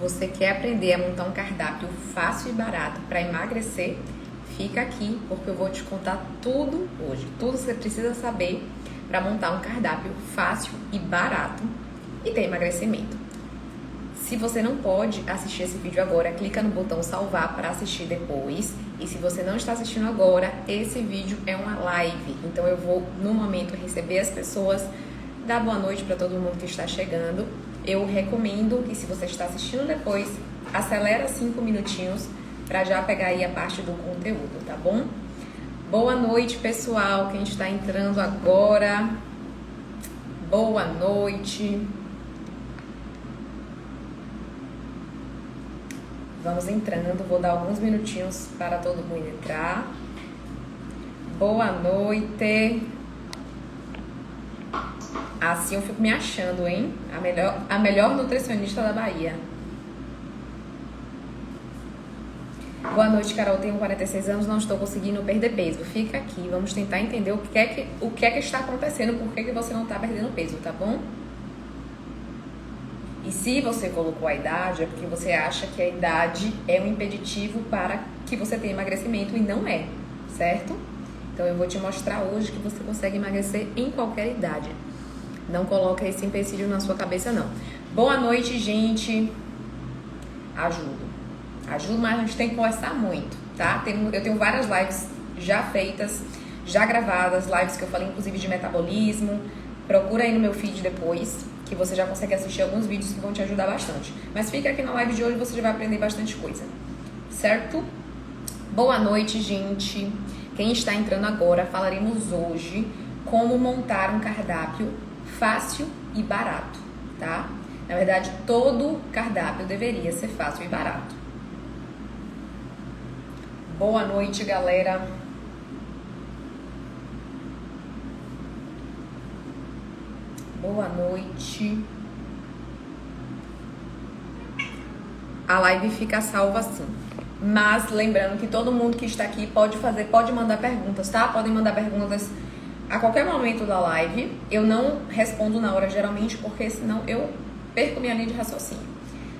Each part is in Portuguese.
Você quer aprender a montar um cardápio fácil e barato para emagrecer? Fica aqui, porque eu vou te contar tudo hoje. Tudo que você precisa saber para montar um cardápio fácil e barato e ter emagrecimento. Se você não pode assistir esse vídeo agora, clica no botão salvar para assistir depois. E se você não está assistindo agora, esse vídeo é uma live. Então eu vou, no momento, receber as pessoas, dar boa noite para todo mundo que está chegando. Eu recomendo que, se você está assistindo depois, acelera 5 minutinhos para já pegar aí a parte do conteúdo, tá bom? Boa noite, pessoal, quem está entrando agora. Boa noite. Vamos entrando, vou dar alguns minutinhos para todo mundo entrar. Boa noite. Assim eu fico me achando, hein? A melhor nutricionista da Bahia. Boa noite, Carol. Tenho 46 anos, não estou conseguindo perder peso. Fica aqui, vamos tentar entender o que é que está acontecendo, por que você não está perdendo peso, tá bom? E se você colocou a idade, é porque você acha que a idade é um impeditivo para que você tenha emagrecimento, e não é, certo? Então eu vou te mostrar hoje que você consegue emagrecer em qualquer idade. Não coloca esse empecilho na sua cabeça, não. Boa noite, gente. Ajudo, mas a gente tem que conversar muito, tá? Eu tenho várias lives já feitas, já gravadas, lives que eu falei inclusive de metabolismo. Procura aí no meu feed depois, que você já consegue assistir alguns vídeos que vão te ajudar bastante. Mas fica aqui na live de hoje, você já vai aprender bastante coisa, certo? Boa noite, gente. Quem está entrando agora, falaremos hoje como montar um cardápio fácil e barato, tá? Na verdade, todo cardápio deveria ser fácil e barato. Boa noite, galera. Boa noite. A live fica salva assim. Mas lembrando que todo mundo que está aqui pode mandar perguntas, tá? Podem mandar perguntas a qualquer momento da live. Eu não respondo na hora, geralmente, porque senão eu perco minha linha de raciocínio.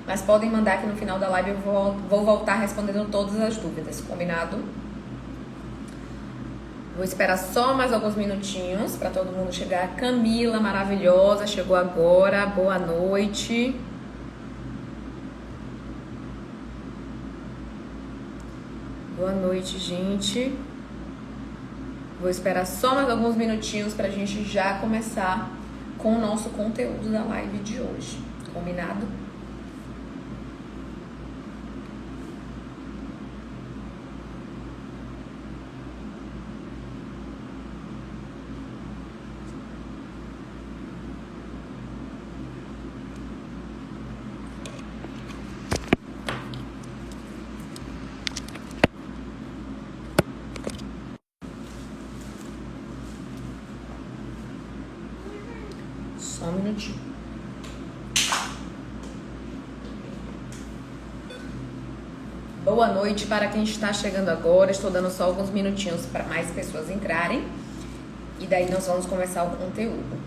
Mas podem mandar que no final da live eu vou voltar respondendo todas as dúvidas, combinado? Vou esperar só mais alguns minutinhos para todo mundo chegar. Camila, maravilhosa, chegou agora. Boa noite. Boa noite, gente. Vou esperar só mais alguns minutinhos para a gente já começar com o nosso conteúdo da live de hoje. Combinado? Só um minutinho. Boa noite para quem está chegando agora. Estou dando só alguns minutinhos para mais pessoas entrarem. E daí nós vamos começar o conteúdo.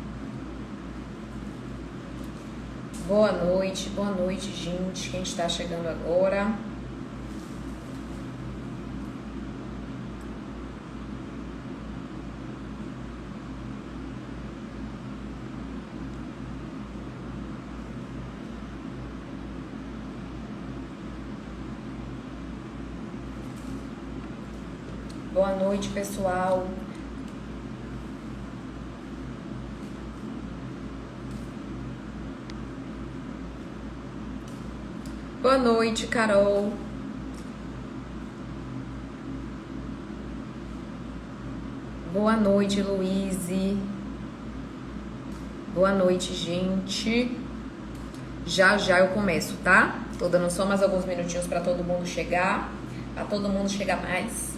Boa noite, gente. Quem está chegando agora. Boa noite, pessoal. Boa noite, Carol. Boa noite, Luíse. Boa noite, gente. Já eu começo, tá? Tô dando só mais alguns minutinhos para todo mundo chegar, mais.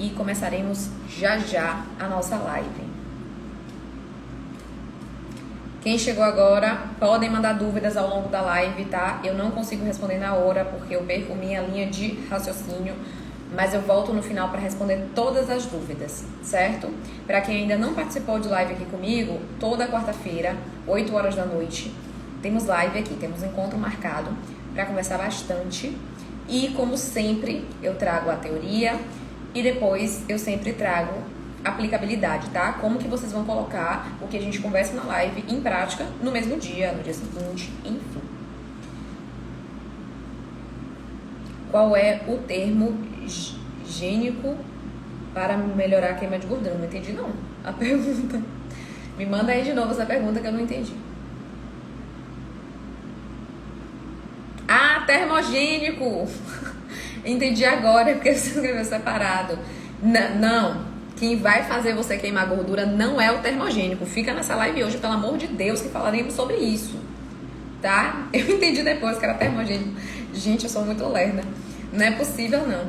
E começaremos já a nossa live. Quem chegou agora, podem mandar dúvidas ao longo da live, tá? Eu não consigo responder na hora, porque eu perco minha linha de raciocínio, mas eu volto no final para responder todas as dúvidas, certo? Para quem ainda não participou de live aqui comigo, toda quarta-feira, 8 horas da noite, temos live aqui, temos encontro marcado para conversar bastante. E como sempre, eu trago a teoria e depois eu sempre trago aplicabilidade, tá? Como que vocês vão colocar o que a gente conversa na live em prática no mesmo dia, no dia seguinte, enfim. Qual é o termo higiênico para melhorar a queima de gordura? Não entendi não a pergunta. Me manda aí de novo essa pergunta que eu não entendi. Ah, termogênico! Entendi agora, porque você escreveu separado. Não, quem vai fazer você queimar gordura não é o termogênico. Fica nessa live hoje, pelo amor de Deus, que falaremos sobre isso, tá? Eu entendi depois que era termogênico. Gente, eu sou muito lerda. Não é possível, não.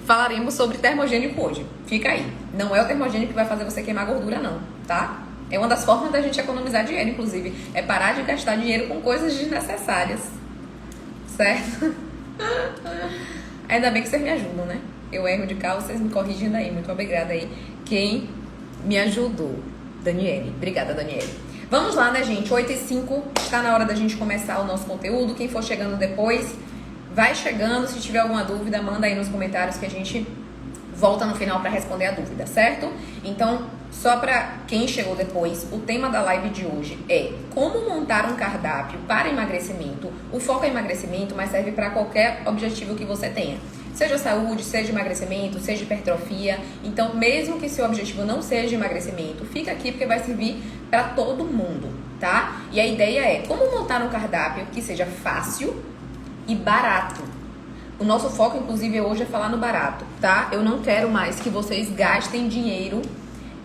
Falaremos sobre termogênico hoje. Fica aí. Não é o termogênico que vai fazer você queimar gordura, não, tá? É uma das formas da gente economizar dinheiro, inclusive. É parar de gastar dinheiro com coisas desnecessárias. Certo? Ainda bem que vocês me ajudam, né? Eu erro de carro, vocês me corrigindo aí. Muito obrigada aí. Quem me ajudou? Daniele. Obrigada, Daniele. Vamos lá, né, gente? 8h05. Está na hora da gente começar o nosso conteúdo. Quem for chegando depois, vai chegando. Se tiver alguma dúvida, manda aí nos comentários que a gente volta no final para responder a dúvida, certo? Então, só para quem chegou depois, o tema da live de hoje é como montar um cardápio para emagrecimento. O foco é emagrecimento, mas serve para qualquer objetivo que você tenha. Seja saúde, seja emagrecimento, seja hipertrofia. Então, mesmo que seu objetivo não seja emagrecimento, fica aqui porque vai servir para todo mundo, tá? E a ideia é como montar um cardápio que seja fácil e barato. O nosso foco, inclusive, hoje é falar no barato, tá? Eu não quero mais que vocês gastem dinheiro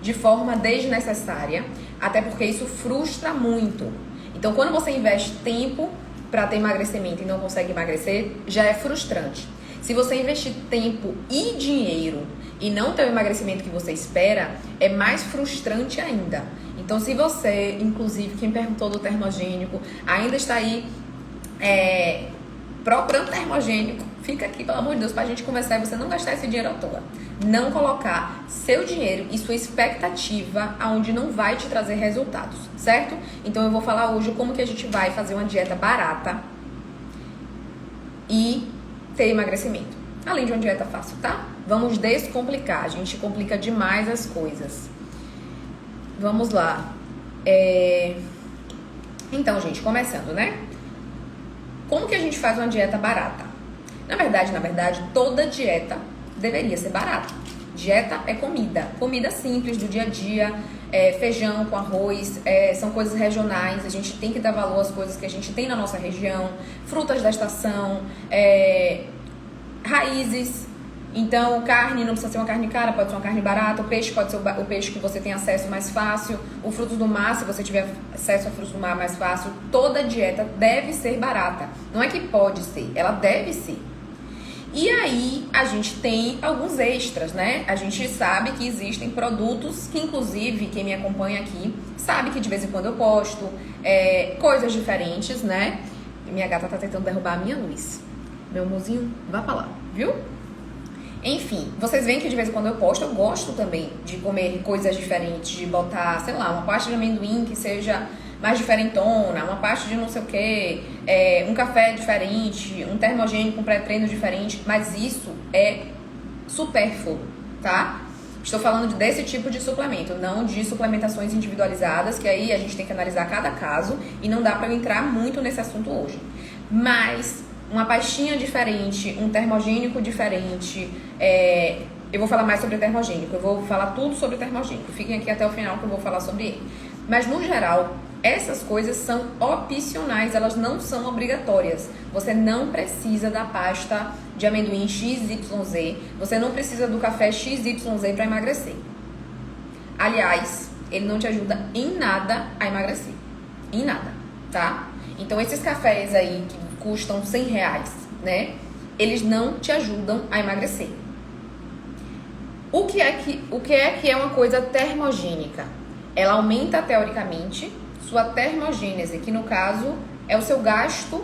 de forma desnecessária, até porque isso frustra muito. Então, quando você investe tempo para ter emagrecimento e não consegue emagrecer, já é frustrante. Se você investir tempo e dinheiro e não ter o emagrecimento que você espera, é mais frustrante ainda. Então, se você, inclusive, quem perguntou do termogênico, ainda está aí procurando termogênico, fica aqui, pelo amor de Deus, pra gente conversar e você não gastar esse dinheiro à toa. Não colocar seu dinheiro e sua expectativa aonde não vai te trazer resultados, certo? Então eu vou falar hoje como que a gente vai fazer uma dieta barata e ter emagrecimento. Além de uma dieta fácil, tá? Vamos descomplicar, a gente complica demais as coisas. Vamos lá. Então, gente, começando, né? Como que a gente faz uma dieta barata? Na verdade, toda dieta deveria ser barata. Dieta é comida. Comida simples do dia a dia, feijão com arroz, são coisas regionais. A gente tem que dar valor às coisas que a gente tem na nossa região. Frutas da estação, raízes. Então, carne não precisa ser uma carne cara, pode ser uma carne barata. O peixe pode ser o peixe que você tem acesso mais fácil. O frutos do mar, se você tiver acesso a frutos do mar mais fácil. Toda dieta deve ser barata. Não é que pode ser, ela deve ser. E aí, a gente tem alguns extras, né? A gente sabe que existem produtos que, inclusive, quem me acompanha aqui, sabe que de vez em quando eu posto coisas diferentes, né? Minha gata tá tentando derrubar a minha luz. Meu mozinho, vá pra lá, viu? Enfim, vocês veem que de vez em quando eu posto, eu gosto também de comer coisas diferentes, de botar, sei lá, uma pasta de amendoim que seja mais diferentona, uma pasta de não sei o que, um café diferente, um termogênico, um pré-treino diferente, mas isso é supérfluo, tá? Estou falando desse tipo de suplemento, não de suplementações individualizadas, que aí a gente tem que analisar cada caso e não dá pra eu entrar muito nesse assunto hoje. Mas uma pastinha diferente, um termogênico diferente, eu vou falar mais sobre o termogênico, eu vou falar tudo sobre o termogênico, fiquem aqui até o final que eu vou falar sobre ele. Mas no geral, essas coisas são opcionais, elas não são obrigatórias. Você não precisa da pasta de amendoim XYZ, você não precisa do café XYZ para emagrecer. Aliás, ele não te ajuda em nada a emagrecer, em nada, tá? Então esses cafés aí que custam R$100, né? Eles não te ajudam a emagrecer. O que é uma coisa termogênica? Ela aumenta, teoricamente, sua termogênese, que no caso é o seu gasto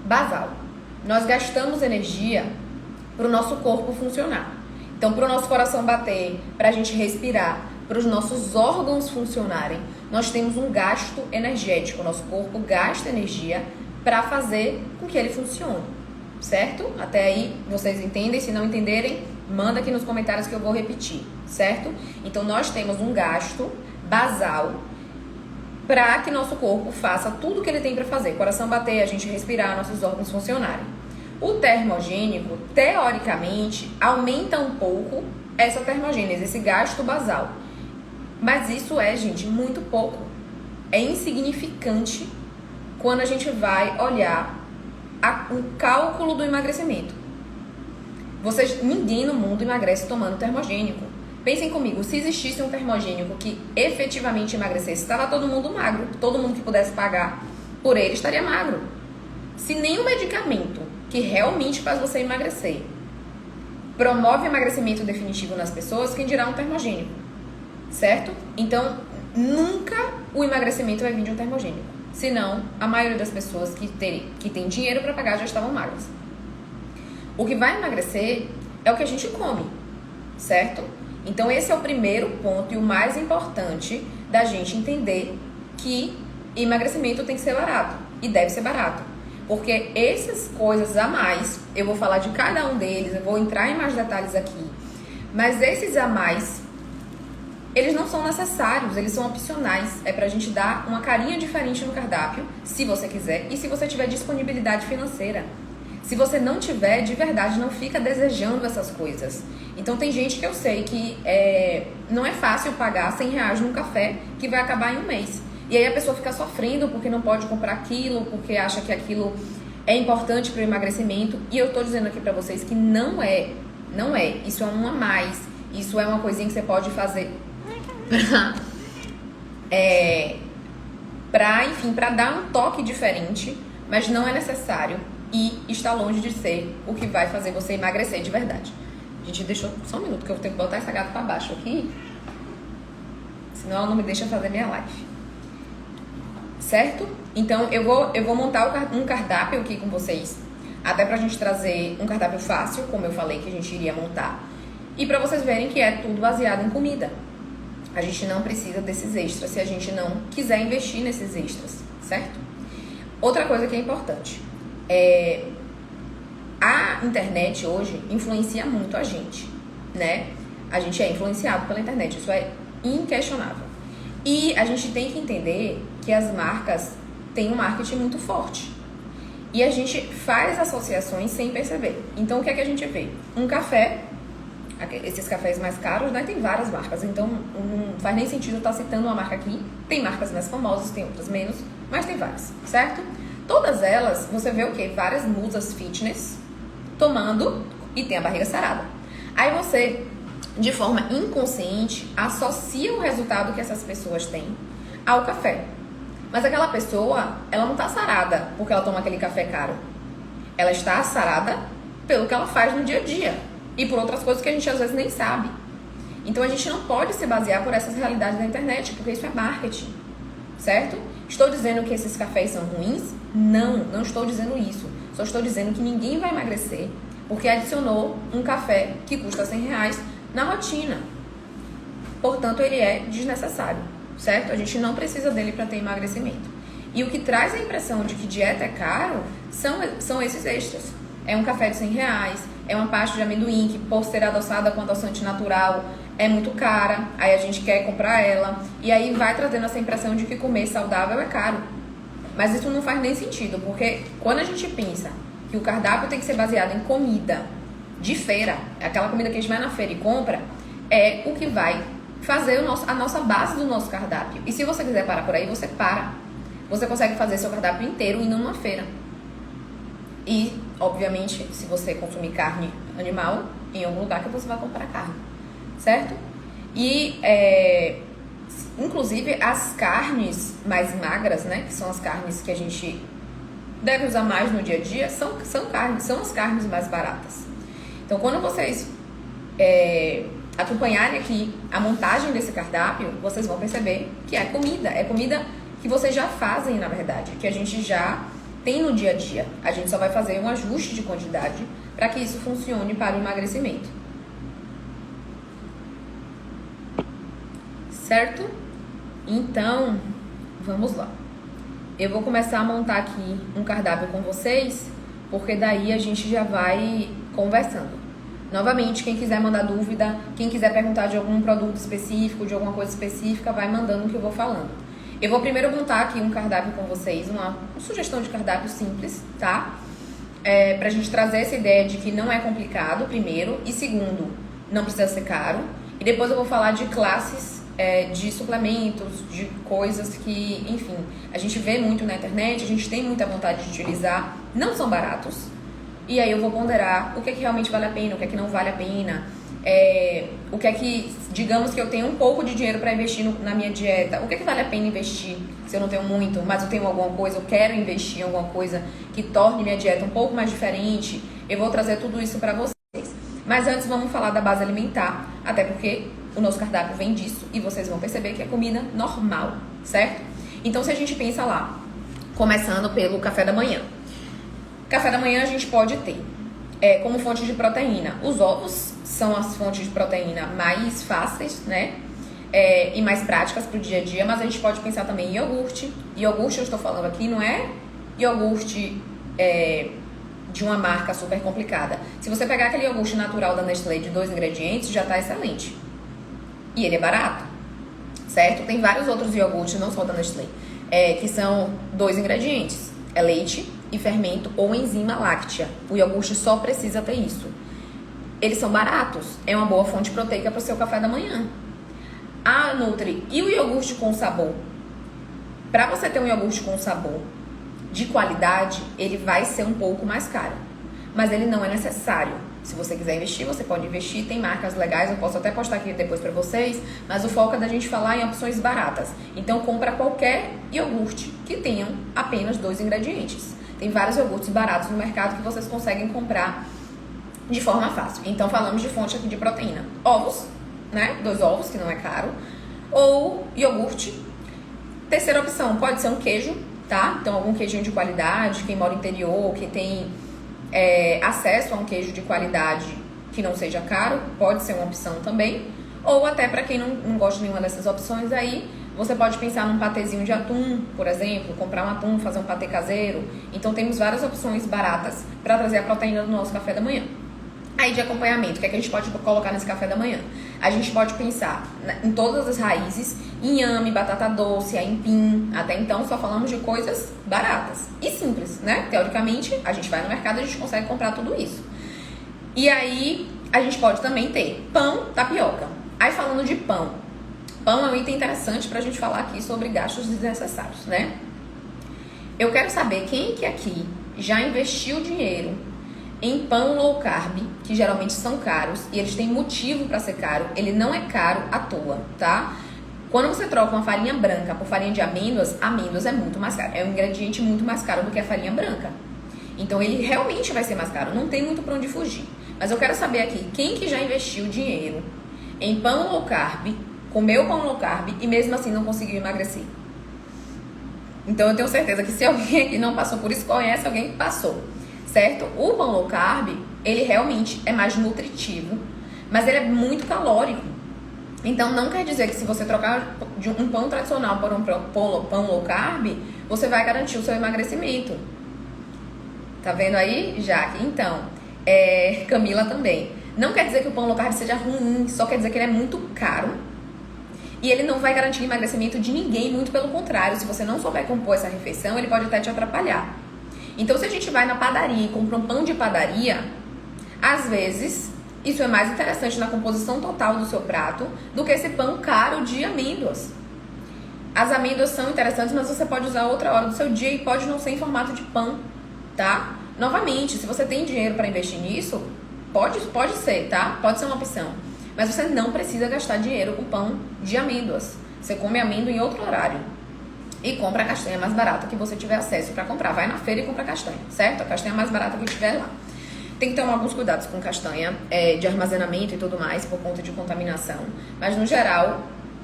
basal. Nós gastamos energia para o nosso corpo funcionar. Então, para o nosso coração bater, para a gente respirar, para os nossos órgãos funcionarem, nós temos um gasto energético. O nosso corpo gasta energia para fazer com que ele funcione, certo? Até aí vocês entendem? Se não entenderem, manda aqui nos comentários que eu vou repetir, certo? Então nós temos um gasto basal para que nosso corpo faça tudo o que ele tem para fazer. Coração bater, a gente respirar, nossos órgãos funcionarem. O termogênico, teoricamente, aumenta um pouco essa termogênese, esse gasto basal. Mas isso é, gente, muito pouco. É insignificante quando a gente vai olhar o cálculo do emagrecimento. Ninguém no mundo emagrece tomando termogênico. Pensem comigo, se existisse um termogênico que efetivamente emagrecesse, estava todo mundo magro. Todo mundo que pudesse pagar por ele estaria magro. Se nenhum medicamento que realmente faz você emagrecer promove emagrecimento definitivo nas pessoas, quem dirá um termogênico, certo? Então, nunca o emagrecimento vai vir de um termogênico. Senão, a maioria das pessoas que tem dinheiro para pagar já estavam magras. O que vai emagrecer é o que a gente come, certo? Então, esse é o primeiro ponto e o mais importante da gente entender que emagrecimento tem que ser barato e deve ser barato. Porque essas coisas a mais, eu vou falar de cada um deles, eu vou entrar em mais detalhes aqui. Mas esses a mais, eles não são necessários, eles são opcionais. É pra gente dar uma carinha diferente no cardápio, se você quiser, e se você tiver disponibilidade financeira. Se você não tiver, de verdade, não fica desejando essas coisas. Então tem gente que eu sei que não é fácil pagar R$100 num café que vai acabar em um mês. E aí a pessoa fica sofrendo porque não pode comprar aquilo, porque acha que aquilo é importante para o emagrecimento. E eu tô dizendo aqui pra vocês que não é. Não é. Isso é um a mais. Isso é uma coisinha que você pode fazer pra dar um toque diferente, mas não é necessário e está longe de ser o que vai fazer você emagrecer de verdade. Gente, deixa só um minuto que eu tenho que botar essa gata pra baixo aqui, senão ela não me deixa fazer minha live. Certo? Então eu vou montar um cardápio aqui com vocês, até pra gente trazer um cardápio fácil, como eu falei que a gente iria montar, e pra vocês verem que é tudo baseado em comida. A gente não precisa desses extras se a gente não quiser investir nesses extras, certo? Outra coisa que é importante, a internet hoje influencia muito a gente, né? A gente é influenciado pela internet, isso é inquestionável. E a gente tem que entender que as marcas têm um marketing muito forte. E a gente faz associações sem perceber. Então, o que é que a gente vê? Um café, esses cafés mais caros, né? Tem várias marcas. Então, não faz nem sentido eu estar citando uma marca aqui. Tem marcas mais famosas, tem outras menos, mas tem várias, certo? Todas elas, você vê o quê? Várias musas fitness tomando e tem a barriga sarada. Aí você, de forma inconsciente, associa o resultado que essas pessoas têm ao café. Mas aquela pessoa, ela não está sarada porque ela toma aquele café caro. Ela está sarada pelo que ela faz no dia a dia e por outras coisas que a gente às vezes nem sabe. Então a gente não pode se basear por essas realidades da internet, porque isso é marketing, certo? Estou dizendo que esses cafés são ruins? Não estou dizendo isso. Só estou dizendo que ninguém vai emagrecer porque adicionou um café que custa R$100 na rotina. Portanto, ele é desnecessário, certo? A gente não precisa dele para ter emagrecimento. E o que traz a impressão de que dieta é caro são esses extras. É um café de R$100, é uma pasta de amendoim que, por ser adoçada com adoçante natural, é muito cara. Aí a gente quer comprar ela. E aí vai trazendo essa impressão de que comer saudável é caro. Mas isso não faz nem sentido, porque quando a gente pensa que o cardápio tem que ser baseado em comida de feira, aquela comida que a gente vai na feira e compra, é o que vai fazer a nossa base do nosso cardápio. E se você quiser parar por aí, você para. Você consegue fazer seu cardápio inteiro indo numa feira. E, obviamente, se você consumir carne animal, em algum lugar que você vai comprar carne, certo? E, inclusive, as carnes mais magras, né, que são as carnes que a gente deve usar mais no dia a dia, são as carnes mais baratas. Então, quando vocês acompanharem aqui a montagem desse cardápio, vocês vão perceber que é comida que vocês já fazem, na verdade, que a gente já tem no dia a dia. A gente só vai fazer um ajuste de quantidade para que isso funcione para o emagrecimento. Certo? Então, vamos lá. eu vou começar a montar aqui um cardápio com vocês, porque daí a gente já vai conversando. Novamente, quem quiser mandar dúvida, quem quiser perguntar de algum produto específico, de alguma coisa específica, vai mandando que eu vou falando. Eu vou primeiro montar aqui um cardápio com vocês, uma sugestão de cardápio simples, tá? Pra gente trazer essa ideia de que não é complicado, primeiro, e segundo, não precisa ser caro. E depois eu vou falar de classes de suplementos, de coisas que, enfim, a gente vê muito na internet, a gente tem muita vontade de utilizar, não são baratos. E aí eu vou ponderar o que é que realmente vale a pena, o que é que não vale a pena, o que é que, digamos que eu tenho um pouco de dinheiro para investir na minha dieta, o que é que vale a pena investir se eu não tenho muito, mas eu tenho alguma coisa, eu quero investir em alguma coisa que torne minha dieta um pouco mais diferente, eu vou trazer tudo isso para vocês. Mas antes vamos falar da base alimentar, até porque o nosso cardápio vem disso e vocês vão perceber que é comida normal, certo? Então se a gente pensa lá, começando pelo café da manhã. Café da manhã a gente pode ter como fonte de proteína. Os ovos são as fontes de proteína mais fáceis, né? E mais práticas para o dia a dia, mas a gente pode pensar também em iogurte. Iogurte, eu estou falando aqui, não é iogurte de uma marca super complicada. Se você pegar aquele iogurte natural da Nestlé de 2 ingredientes, já está excelente. E ele é barato, certo? Tem vários outros iogurtes, não só da Nestlé, que são 2 ingredientes. É leite e fermento ou enzima láctea. O iogurte só precisa ter isso. Eles são baratos, é uma boa fonte proteica para o seu café da manhã. Ah, Nutri, e o iogurte com sabor? Para você ter um iogurte com sabor de qualidade, ele vai ser um pouco mais caro. Mas ele não é necessário. Se você quiser investir, você pode investir. Tem marcas legais, eu posso até postar aqui depois para vocês. Mas o foco é da gente falar em opções baratas. Então, compra qualquer iogurte que tenham apenas 2 ingredientes. Tem vários iogurtes baratos no mercado que vocês conseguem comprar de forma fácil. Então, falamos de fonte aqui de proteína. Ovos, né? 2 ovos, que não é caro. Ou iogurte. Terceira opção, pode ser um queijo, tá? Então, algum queijinho de qualidade. Quem mora no interior, que tem acesso a um queijo de qualidade que não seja caro, pode ser uma opção também. Ou até para quem não gosta de nenhuma dessas opções aí, você pode pensar num patezinho de atum, por exemplo, comprar um atum, fazer um patê caseiro. Então temos várias opções baratas para trazer a proteína do nosso café da manhã. Aí de acompanhamento, o que é que a gente pode colocar nesse café da manhã? A gente pode pensar em todas as raízes, inhame, batata doce, aipim. Até então só falamos de coisas baratas e simples, né? Teoricamente, a gente vai no mercado e a gente consegue comprar tudo isso. E aí a gente pode também ter pão, tapioca. Aí falando de pão, pão é um item interessante pra gente falar aqui sobre gastos desnecessários, né? Eu quero saber quem que aqui já investiu dinheiro em pão low carb, que geralmente são caros, e eles têm motivo para ser caro. Ele não é caro à toa, tá? Quando você troca uma farinha branca por farinha de amêndoas, amêndoas é muito mais caro. É um ingrediente muito mais caro do que a farinha branca. Então ele realmente vai ser mais caro, não tem muito para onde fugir. Mas eu quero saber aqui, quem que já investiu dinheiro em pão low carb, comeu pão low carb e mesmo assim não conseguiu emagrecer? Então eu tenho certeza que se alguém aqui não passou por isso, conhece alguém que passou. Certo? O pão low carb, ele realmente é mais nutritivo, mas ele é muito calórico. Então não quer dizer que se você trocar de um pão tradicional por um pão low carb, você vai garantir o seu emagrecimento. Tá vendo aí, Jaque? Então, Camila também. Não quer dizer que o pão low carb seja ruim, só quer dizer que ele é muito caro. E ele não vai garantir o emagrecimento de ninguém, muito pelo contrário. Se você não souber compor essa refeição, ele pode até te atrapalhar. Então, se a gente vai na padaria e compra um pão de padaria, às vezes, isso é mais interessante na composição total do seu prato do que esse pão caro de amêndoas. As amêndoas são interessantes, mas você pode usar outra hora do seu dia e pode não ser em formato de pão, tá? Novamente, se você tem dinheiro para investir nisso, pode ser, tá? Pode ser uma opção. Mas você não precisa gastar dinheiro com pão de amêndoas. Você come amêndoa em outro horário. E compra a castanha mais barata que você tiver acesso para comprar. Vai na feira e compra a castanha, certo? A castanha mais barata que tiver lá. Tem que tomar alguns cuidados com castanha, de armazenamento e tudo mais, por conta de contaminação. Mas, no geral,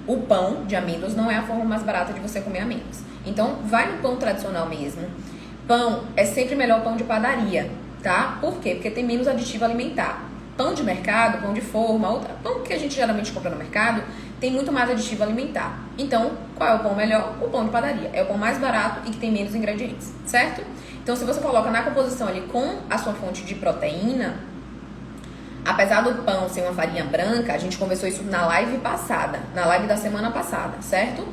o pão de amêndoas não é a forma mais barata de você comer amêndoas. Então, vai no pão tradicional mesmo. Pão é sempre melhor pão de padaria, tá? Por quê? Porque tem menos aditivo alimentar. Pão de mercado, pão de forma, pão que a gente geralmente compra no mercado, tem muito mais aditivo alimentar. Então, qual é o pão melhor? O pão de padaria. É o pão mais barato e que tem menos ingredientes, certo? Então, se você coloca na composição ali com a sua fonte de proteína, apesar do pão ser uma farinha branca, a gente conversou isso na live passada, na live da semana passada, certo?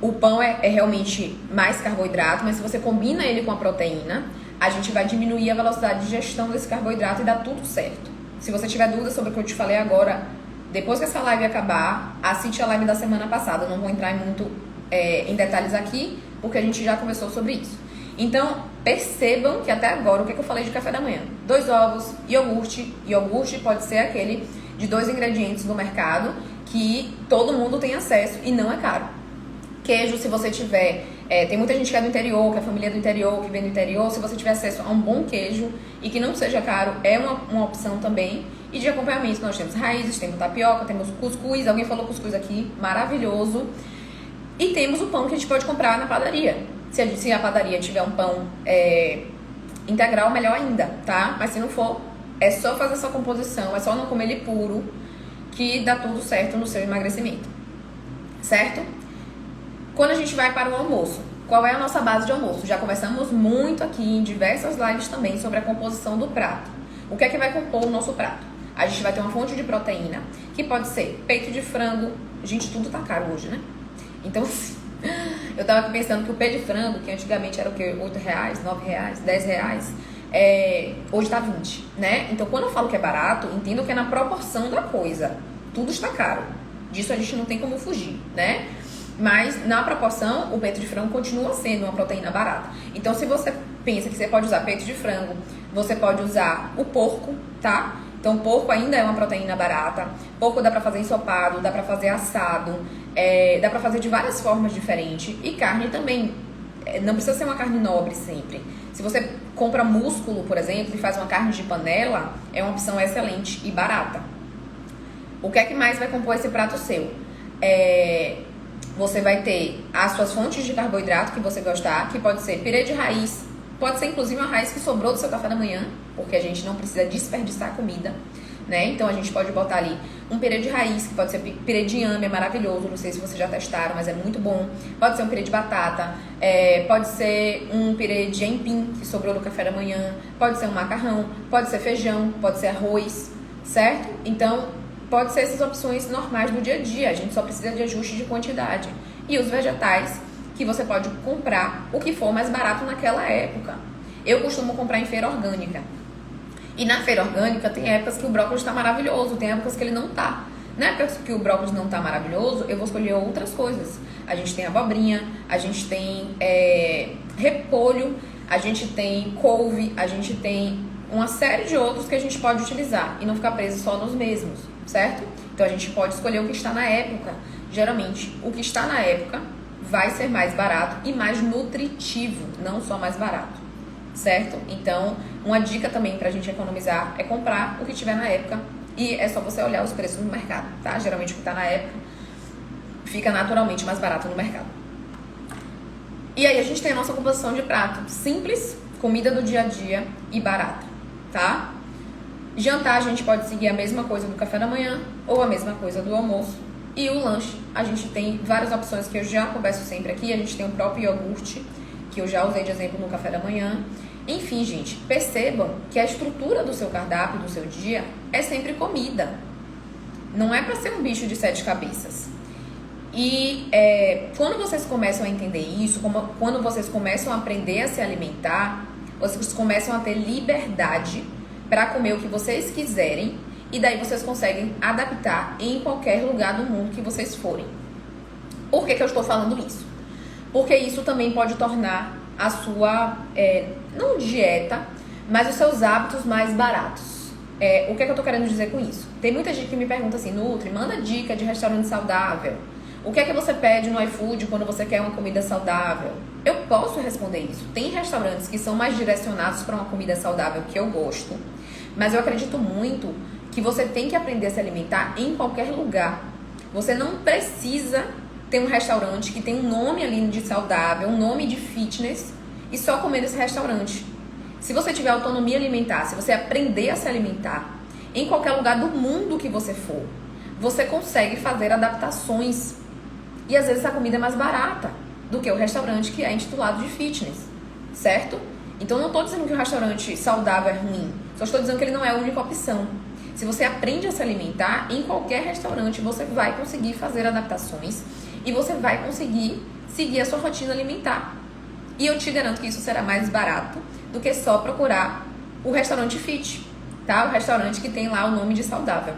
O pão é realmente mais carboidrato, mas se você combina ele com a proteína, a gente vai diminuir a velocidade de digestão desse carboidrato e dá tudo certo. Se você tiver dúvida sobre o que eu te falei agora, depois que essa live acabar, assiste a live da semana passada. Eu não vou entrar muito em detalhes aqui, porque a gente já conversou sobre isso. Então, percebam que até agora, o que eu falei de café da manhã? 2 ovos, iogurte. Iogurte pode ser aquele de 2 ingredientes do mercado que todo mundo tem acesso e não é caro. Queijo, se você tiver... tem muita gente que é do interior, que é família do interior, que vem do interior. Se você tiver acesso a um bom queijo e que não seja caro, é uma opção também. E de acompanhamento, nós temos raízes, temos tapioca, temos cuscuz. Alguém falou cuscuz aqui, maravilhoso. E temos o pão que a gente pode comprar na padaria. Se a padaria tiver um pão integral, melhor ainda, tá? Mas se não for, é só fazer essa composição, é só não comer ele puro, que dá tudo certo no seu emagrecimento, certo? Quando a gente vai para o almoço, qual é a nossa base de almoço? Já conversamos muito aqui em diversas lives também sobre a composição do prato. O que é que vai compor o nosso prato? A gente vai ter uma fonte de proteína, que pode ser peito de frango. Gente, tudo tá caro hoje, né? Então, eu tava aqui pensando que o peito de frango, que antigamente era o quê? R$8, R$9, R$10, hoje tá 20, né? Então, quando eu falo que é barato, entendo que é na proporção da coisa. Tudo está caro. Disso a gente não tem como fugir, né? Mas, na proporção, o peito de frango continua sendo uma proteína barata. Então, se você pensa que você pode usar peito de frango, você pode usar o porco, tá? Então, porco ainda é uma proteína barata. Porco dá pra fazer ensopado, dá pra fazer assado, dá pra fazer de várias formas diferentes. E carne também. Não precisa ser uma carne nobre sempre. Se você compra músculo, por exemplo, e faz uma carne de panela, é uma opção excelente e barata. O que é que mais vai compor esse prato seu? Você vai ter as suas fontes de carboidrato que você gostar, que pode ser pirê de raiz, pode ser inclusive uma raiz que sobrou do seu café da manhã, porque a gente não precisa desperdiçar comida, né? Então a gente pode botar ali um pirê de raiz, que pode ser pirê de inhame, é maravilhoso, não sei se vocês já testaram, mas é muito bom. Pode ser um pirê de batata, pode ser um pirê de aipim, que sobrou do café da manhã, pode ser um macarrão, pode ser feijão, pode ser arroz, certo? Então, pode ser essas opções normais do dia a dia, a gente só precisa de ajuste de quantidade. E os vegetais, que você pode comprar o que for mais barato naquela época. Eu costumo comprar em feira orgânica. E na feira orgânica tem épocas que o brócolis está maravilhoso, tem épocas que ele não tá. Na época que o brócolis não tá maravilhoso, eu vou escolher outras coisas. A gente tem abobrinha, a gente tem repolho, a gente tem couve, a gente tem uma série de outros que a gente pode utilizar e não ficar preso só nos mesmos, certo? Então a gente pode escolher o que está na época. Geralmente, o que está na época vai ser mais barato e mais nutritivo, não só mais barato, certo? Então, uma dica também pra gente economizar é comprar o que tiver na época e é só você olhar os preços no mercado, tá? Geralmente o que tá na época fica naturalmente mais barato no mercado. E aí a gente tem a nossa composição de prato simples, comida do dia a dia e barata, tá? Jantar a gente pode seguir a mesma coisa do café da manhã ou a mesma coisa do almoço. E o lanche, a gente tem várias opções que eu já converso sempre aqui. A gente tem o próprio iogurte, que eu já usei de exemplo no café da manhã. Enfim, gente, percebam que a estrutura do seu cardápio, do seu dia, é sempre comida. Não é para ser um bicho de 7 cabeças. E quando vocês começam a entender isso, quando vocês começam a aprender a se alimentar, vocês começam a ter liberdade para comer o que vocês quiserem. E daí vocês conseguem adaptar em qualquer lugar do mundo que vocês forem. Por que eu estou falando isso? Porque isso também pode tornar a sua, não dieta, mas os seus hábitos mais baratos. O que eu estou querendo dizer com isso? Tem muita gente que me pergunta assim, Nutri, manda dica de restaurante saudável. O que é que você pede no iFood quando você quer uma comida saudável? Eu posso responder isso. Tem restaurantes que são mais direcionados para uma comida saudável que eu gosto, mas eu acredito muito que você tem que aprender a se alimentar em qualquer lugar. Você não precisa ter um restaurante que tem um nome ali de saudável, um nome de fitness e só comer nesse restaurante. Se você tiver autonomia alimentar, se você aprender a se alimentar em qualquer lugar do mundo que você for, você consegue fazer adaptações. E às vezes a comida é mais barata do que o restaurante que é intitulado de fitness, certo? Então não estou dizendo que o restaurante saudável é ruim, só estou dizendo que ele não é a única opção. Se você aprende a se alimentar, em qualquer restaurante você vai conseguir fazer adaptações e você vai conseguir seguir a sua rotina alimentar. E eu te garanto que isso será mais barato do que só procurar o restaurante fit, tá? O restaurante que tem lá o nome de saudável.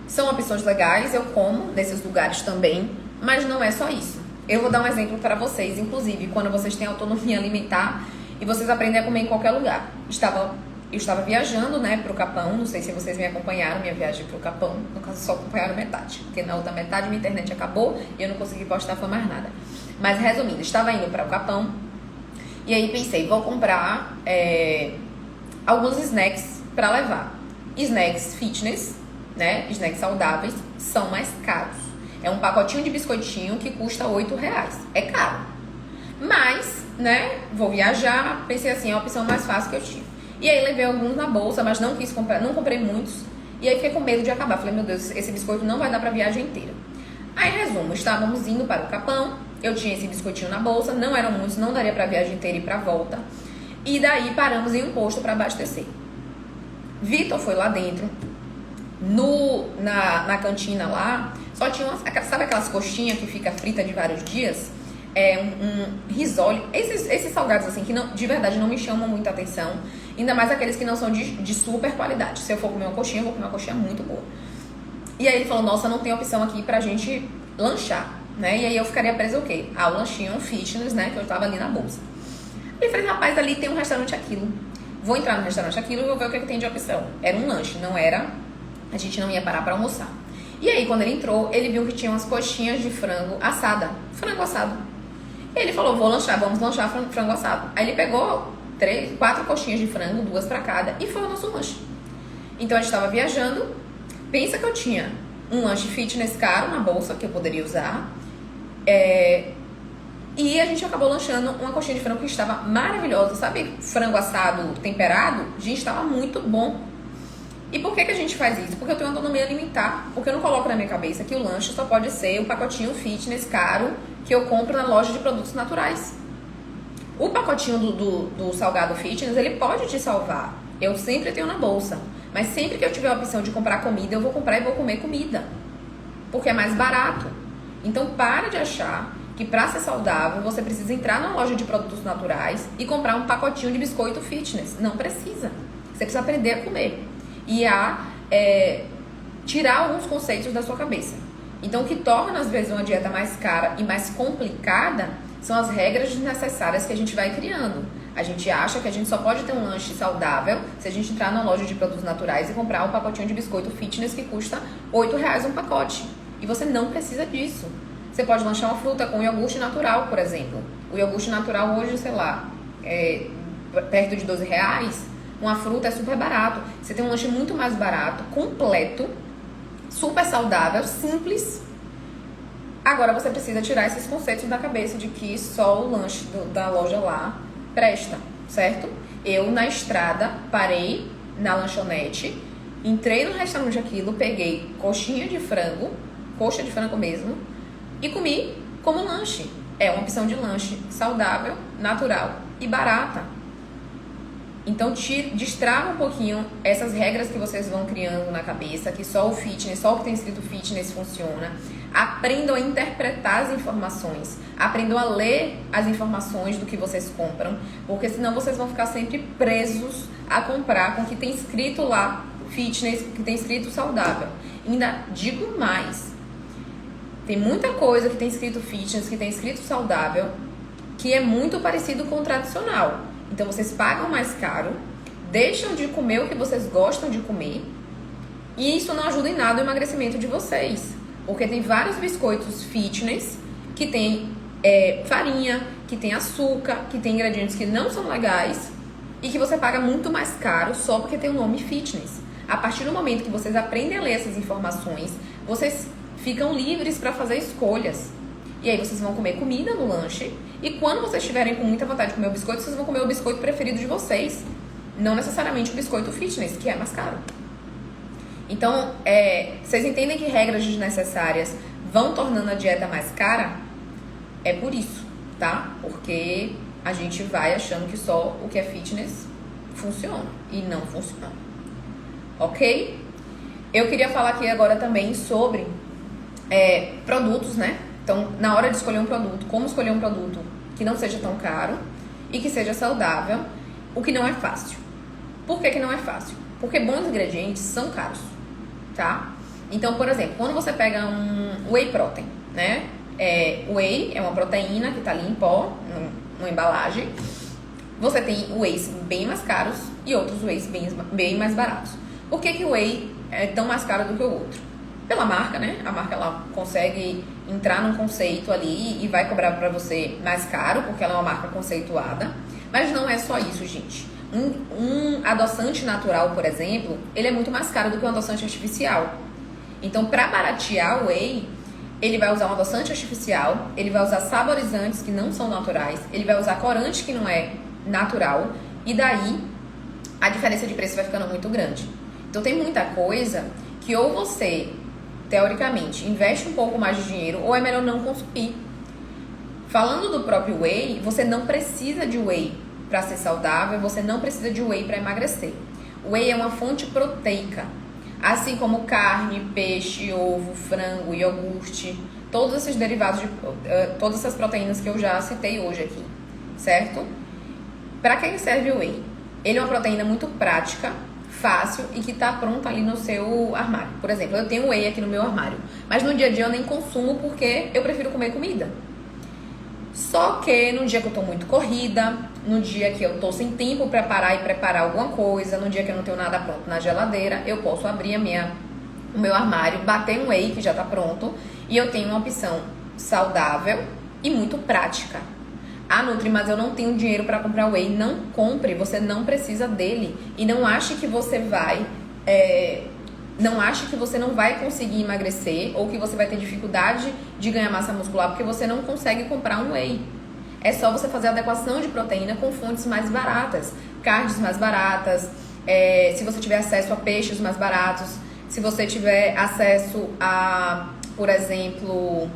São opções legais, eu como nesses lugares também, mas não é só isso. Eu vou dar um exemplo para vocês, inclusive, quando vocês têm autonomia alimentar e vocês aprendem a comer em qualquer lugar. Eu estava viajando, né, pro Capão, não sei se vocês me acompanharam, minha viagem pro Capão, no caso só acompanharam metade, porque na outra metade minha internet acabou e eu não consegui postar foi mais nada. Mas resumindo, estava indo para o Capão e aí pensei, vou comprar alguns snacks para levar. Snacks fitness, né, snacks saudáveis, são mais caros. É um pacotinho de biscoitinho que custa R$8. É caro. Mas, né, vou viajar, pensei assim, é a opção mais fácil que eu tive. E aí levei alguns na bolsa, mas não quis comprar, não comprei muitos. E aí fiquei com medo de acabar. Falei, meu Deus, esse biscoito não vai dar pra viagem inteira. Aí, resumo, estávamos indo para o Capão, eu tinha esse biscoitinho na bolsa, não eram muitos, não daria pra viagem inteira e pra volta. E daí paramos em um posto para abastecer. Vitor foi lá dentro, na cantina lá, só tinha sabe aquelas coxinhas que fica frita de vários dias? Um risole, esses salgados assim que não, de verdade não me chamam muita atenção, ainda mais aqueles que não são de super qualidade. Se eu for comer uma coxinha, eu vou comer uma coxinha muito boa. E aí ele falou, nossa, não tem opção aqui pra gente lanchar, né? E aí eu ficaria presa o quê? O lanchinho fitness, né, que eu tava ali na bolsa. E falei, rapaz, ali tem um restaurante Aquilo, vou entrar no restaurante Aquilo e vou ver o que tem de opção. Era um lanche, não era, a gente não ia parar pra almoçar. E aí quando ele entrou, ele viu que tinha umas coxinhas de frango assado. Ele falou, vamos lanchar frango assado. Aí ele pegou 4 coxinhas de frango, 2 pra cada, e foi o nosso lanche. Então a gente estava viajando, pensa que eu tinha um lanche fitness caro na bolsa, que eu poderia usar, e a gente acabou lanchando uma coxinha de frango que estava maravilhosa, sabe? Frango assado temperado, gente, estava muito bom. E por que a gente faz isso? Porque eu tenho autonomia alimentar, porque eu não coloco na minha cabeça que o lanche só pode ser o pacotinho fitness caro que eu compro na loja de produtos naturais. O pacotinho do salgado fitness, ele pode te salvar. Eu sempre tenho na bolsa. Mas sempre que eu tiver a opção de comprar comida, eu vou comprar e vou comer comida. Porque é mais barato. Então, para de achar que para ser saudável, você precisa entrar na loja de produtos naturais e comprar um pacotinho de biscoito fitness. Não precisa. Você precisa aprender a comer. E tirar alguns conceitos da sua cabeça. Então, o que torna, às vezes, uma dieta mais cara e mais complicada são as regras desnecessárias que a gente vai criando. A gente acha que a gente só pode ter um lanche saudável se a gente entrar na loja de produtos naturais e comprar um pacotinho de biscoito fitness que custa R$8 um pacote. E você não precisa disso. Você pode lanchar uma fruta com iogurte natural, por exemplo. O iogurte natural hoje, sei lá, perto de R$12. Uma fruta é super barato. Você tem um lanche muito mais barato, completo, super saudável, simples. Agora você precisa tirar esses conceitos da cabeça de que só o lanche da loja lá presta, certo? Eu, na estrada, parei na lanchonete, entrei no restaurante Aquilo, peguei coxa de frango mesmo, e comi como lanche. É uma opção de lanche saudável, natural e barata. Então, destrava um pouquinho essas regras que vocês vão criando na cabeça, que só o fitness, só o que tem escrito fitness funciona. Aprendam a interpretar as informações, aprendam a ler as informações do que vocês compram, porque senão vocês vão ficar sempre presos a comprar com o que tem escrito lá, fitness, que tem escrito saudável. E ainda digo mais, tem muita coisa que tem escrito fitness, que tem escrito saudável, que é muito parecido com o tradicional. Então, vocês pagam mais caro, deixam de comer o que vocês gostam de comer, e isso não ajuda em nada o emagrecimento de vocês. Porque tem vários biscoitos fitness que tem farinha, que tem açúcar, que tem ingredientes que não são legais e que você paga muito mais caro só porque tem o nome fitness. A partir do momento que vocês aprendem a ler essas informações, vocês ficam livres para fazer escolhas. E aí vocês vão comer comida no lanche. E quando vocês estiverem com muita vontade de comer o biscoito, vocês vão comer o biscoito preferido de vocês. Não necessariamente o biscoito fitness, que é mais caro. Então, vocês entendem que regras desnecessárias vão tornando a dieta mais cara? É por isso, tá? Porque a gente vai achando que só o que é fitness funciona e não funciona. Ok? Eu queria falar aqui agora também sobre produtos, né? Então, na hora de escolher um produto, como escolher um produto que não seja tão caro e que seja saudável, o que não é fácil. Por que não é fácil? Porque bons ingredientes são caros, tá? Então, por exemplo, quando você pega um whey protein, né? Whey é uma proteína que tá ali em pó, numa embalagem. Você tem wheys bem mais caros e outros wheys bem mais baratos. Por que o whey é tão mais caro do que o outro? Pela marca, né? A marca, ela consegue entrar num conceito ali e vai cobrar pra você mais caro, porque ela é uma marca conceituada. Mas não é só isso, gente. Um adoçante natural, por exemplo, ele é muito mais caro do que um adoçante artificial. Então, para baratear o whey, ele vai usar um adoçante artificial, ele vai usar saborizantes que não são naturais, ele vai usar corante que não é natural, e daí a diferença de preço vai ficando muito grande. Então, tem muita coisa que ou você, teoricamente, investe um pouco mais de dinheiro, ou é melhor não consumir. Falando do próprio whey, você não precisa de whey para ser saudável, você não precisa de whey para emagrecer. O whey é uma fonte proteica, assim como carne, peixe, ovo, frango, iogurte, todos esses derivados, todas essas proteínas que eu já citei hoje aqui, certo? Para que serve o whey? Ele é uma proteína muito prática, fácil e que está pronta ali no seu armário. Por exemplo, eu tenho whey aqui no meu armário, mas no dia a dia eu nem consumo porque eu prefiro comer comida. Só que no dia que eu tô muito corrida, no dia que eu tô sem tempo para parar e preparar alguma coisa, no dia que eu não tenho nada pronto na geladeira, eu posso abrir o meu armário, bater um whey que já tá pronto e eu tenho uma opção saudável e muito prática. Ah, Nutri, mas eu não tenho dinheiro para comprar whey. Não compre, você não precisa dele. E não ache que você vai... Não ache que você não vai conseguir emagrecer ou que você vai ter dificuldade de ganhar massa muscular porque você não consegue comprar um whey. É só você fazer adequação de proteína com fontes mais baratas, carnes mais baratas, se você tiver acesso a peixes mais baratos, se você tiver acesso a, por exemplo,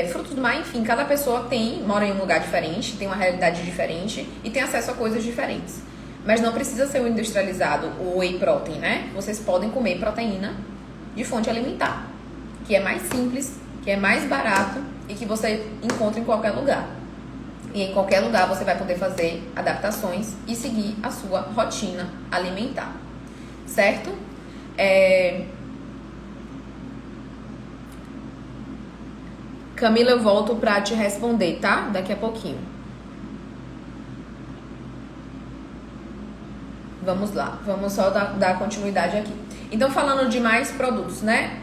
frutos do mar, enfim, cada pessoa mora em um lugar diferente, tem uma realidade diferente e tem acesso a coisas diferentes. Mas não precisa ser o industrializado, o whey protein, né? Vocês podem comer proteína de fonte alimentar, que é mais simples, que é mais barato e que você encontra em qualquer lugar. E em qualquer lugar você vai poder fazer adaptações e seguir a sua rotina alimentar, certo? Camila, eu volto pra te responder, tá? Daqui a pouquinho. Vamos lá, vamos só dar continuidade aqui. Então, falando de mais produtos, né?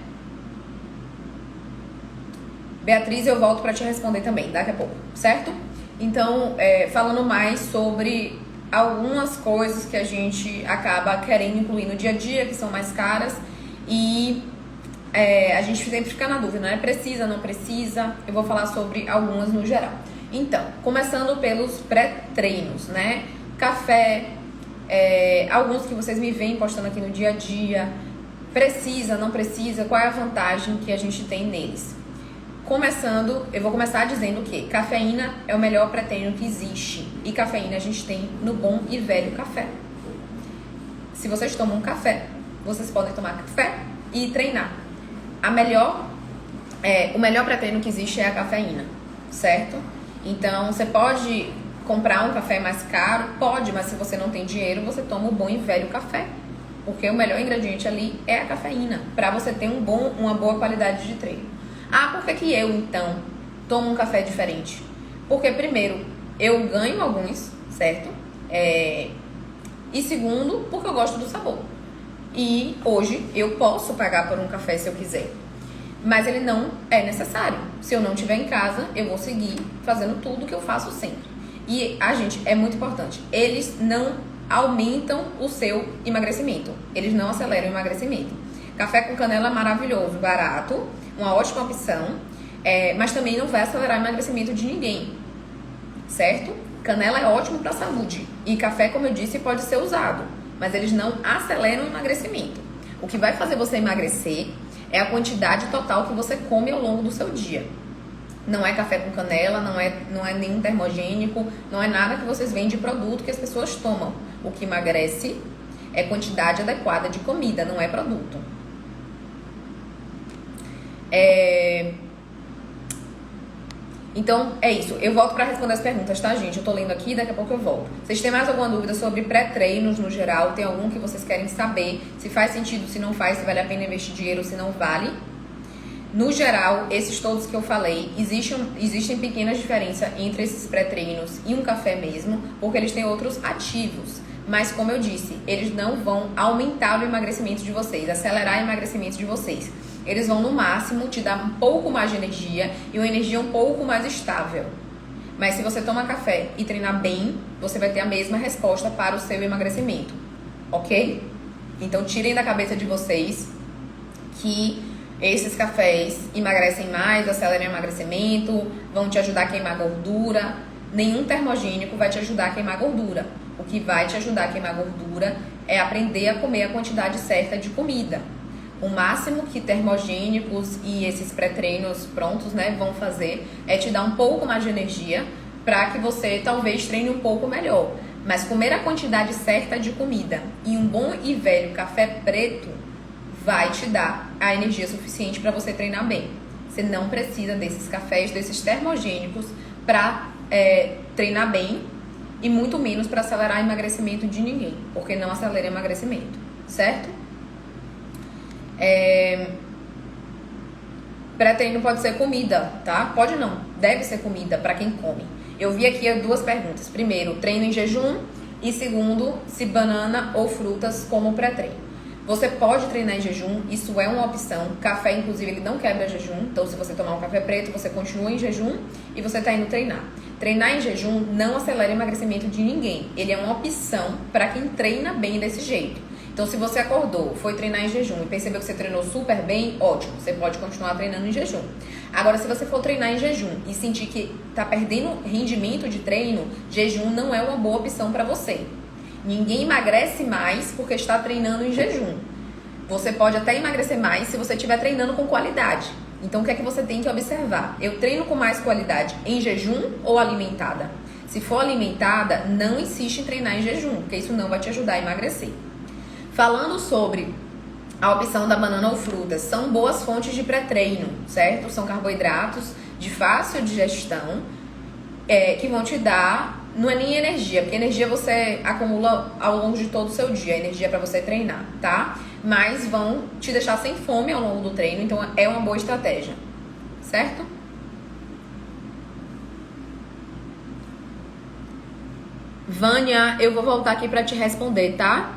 Beatriz, eu volto para te responder também, daqui a pouco, certo? Então, falando mais sobre algumas coisas que a gente acaba querendo incluir no dia a dia, que são mais caras, e a gente sempre fica na dúvida, né? Precisa, não precisa? Eu vou falar sobre algumas no geral. Então, começando pelos pré-treinos, né? Café, alguns que vocês me veem postando aqui no dia a dia. Precisa, não precisa? Qual é a vantagem que a gente tem neles? Começando, eu vou começar dizendo que cafeína é o melhor pré-treino que existe. E cafeína a gente tem no bom e velho café. Se vocês tomam café, vocês podem tomar café e treinar. O melhor pré-treino que existe é a cafeína, certo? Então, você pode comprar um café mais caro? Pode, mas se você não tem dinheiro, você toma o bom e velho café. Porque o melhor ingrediente ali é a cafeína, para você ter uma boa qualidade de treino. Ah, por que eu, então, tomo um café diferente? Porque, primeiro, eu ganho alguns, certo? E segundo, porque eu gosto do sabor. E hoje eu posso pagar por um café se eu quiser. Mas ele não é necessário. Se eu não estiver em casa, eu vou seguir fazendo tudo que eu faço sempre. E, gente, é muito importante. Eles não aumentam o seu emagrecimento. Eles não aceleram o emagrecimento. Café com canela é maravilhoso, barato, uma ótima opção, mas também não vai acelerar o emagrecimento de ninguém, certo? Canela é ótimo para a saúde e café, como eu disse, pode ser usado, mas eles não aceleram o emagrecimento. O que vai fazer você emagrecer é a quantidade total que você come ao longo do seu dia. Não é café com canela, não é nenhum termogênico, não é nada que vocês vendem de produto que as pessoas tomam. O que emagrece é quantidade adequada de comida, não é produto. Então, é isso. Eu volto para responder as perguntas, tá, gente? Eu tô lendo aqui, daqui a pouco eu volto. Vocês têm mais alguma dúvida sobre pré-treinos no geral? Tem algum que vocês querem saber? Se faz sentido, se não faz, se vale a pena investir dinheiro, se não vale? No geral, esses todos que eu falei, existem pequenas diferenças entre esses pré-treinos e um café mesmo, porque eles têm outros ativos. Mas, como eu disse, eles não vão aumentar o emagrecimento de vocês, acelerar o emagrecimento de vocês. Eles vão, no máximo, te dar um pouco mais de energia e uma energia um pouco mais estável. Mas se você toma café e treinar bem, você vai ter a mesma resposta para o seu emagrecimento, ok? Então, tirem da cabeça de vocês que esses cafés emagrecem mais, aceleram o emagrecimento, vão te ajudar a queimar gordura. Nenhum termogênico vai te ajudar a queimar gordura. O que vai te ajudar a queimar gordura é aprender a comer a quantidade certa de comida. O máximo que termogênicos e esses pré-treinos prontos, né, vão fazer é te dar um pouco mais de energia para que você talvez treine um pouco melhor. Mas comer a quantidade certa de comida e um bom e velho café preto vai te dar a energia suficiente para você treinar bem. Você não precisa desses cafés, desses termogênicos para treinar bem e muito menos para acelerar o emagrecimento de ninguém, porque não acelera o emagrecimento, certo? Pré-treino pode ser comida, tá? Pode não, deve ser comida para quem come. Eu vi aqui duas perguntas. Primeiro, treino em jejum e segundo, se banana ou frutas como pré-treino. Você pode treinar em jejum, isso é uma opção. Café, inclusive, ele não quebra jejum. Então, se você tomar um café preto, você continua em jejum e você está indo treinar. Treinar em jejum não acelera o emagrecimento de ninguém. Ele é uma opção para quem treina bem desse jeito. Então, se você acordou, foi treinar em jejum e percebeu que você treinou super bem, ótimo, você pode continuar treinando em jejum. Agora, se você for treinar em jejum e sentir que está perdendo rendimento de treino, jejum não é uma boa opção para você. Ninguém emagrece mais porque está treinando em jejum. Você pode até emagrecer mais se você estiver treinando com qualidade. Então, o que é que você tem que observar? Eu treino com mais qualidade em jejum ou alimentada? Se for alimentada, não insiste em treinar em jejum, porque isso não vai te ajudar a emagrecer. Falando sobre a opção da banana ou frutas, são boas fontes de pré-treino, certo? São carboidratos de fácil digestão, que vão te dar, não é nem energia, porque energia você acumula ao longo de todo o seu dia, energia para você treinar, tá? Mas vão te deixar sem fome ao longo do treino, então é uma boa estratégia, certo? Vânia, eu vou voltar aqui para te responder, tá?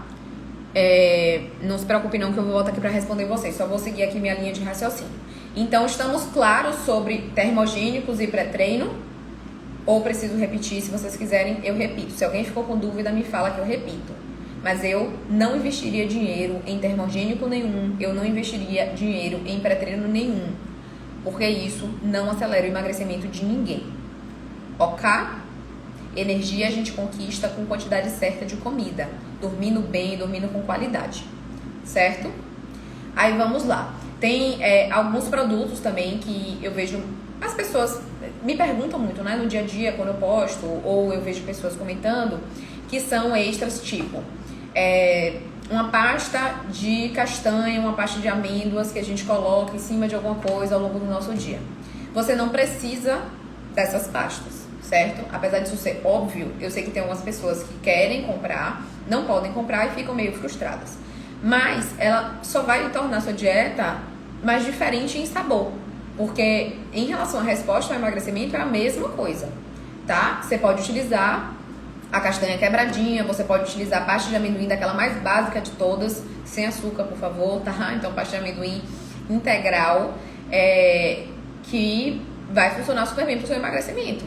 Não se preocupe não que eu vou voltar aqui para responder vocês, só vou seguir aqui minha linha de raciocínio. Então, estamos claros sobre termogênicos e pré-treino? Ou preciso repetir? Se vocês quiserem, eu repito. Se alguém ficou com dúvida, me fala que eu repito. Mas eu não investiria dinheiro em termogênico nenhum, eu não investiria dinheiro em pré-treino nenhum, porque isso não acelera o emagrecimento de ninguém. Ok? Energia a gente conquista com quantidade certa de comida, dormindo bem, dormindo com qualidade, certo? Aí vamos lá. Tem alguns produtos também que eu vejo, as pessoas me perguntam muito, né, no dia a dia, quando eu posto, ou eu vejo pessoas comentando, que são extras tipo uma pasta de castanha, uma pasta de amêndoas que a gente coloca em cima de alguma coisa ao longo do nosso dia. Você não precisa dessas pastas, certo? Apesar disso ser óbvio, eu sei que tem algumas pessoas que querem comprar, não podem comprar e ficam meio frustradas. Mas ela só vai tornar sua dieta mais diferente em sabor. Porque em relação à resposta ao emagrecimento é a mesma coisa, tá? Você pode utilizar a castanha quebradinha, você pode utilizar a pasta de amendoim daquela mais básica de todas, sem açúcar, por favor, tá? Então, pasta de amendoim integral, que vai funcionar super bem pro seu emagrecimento.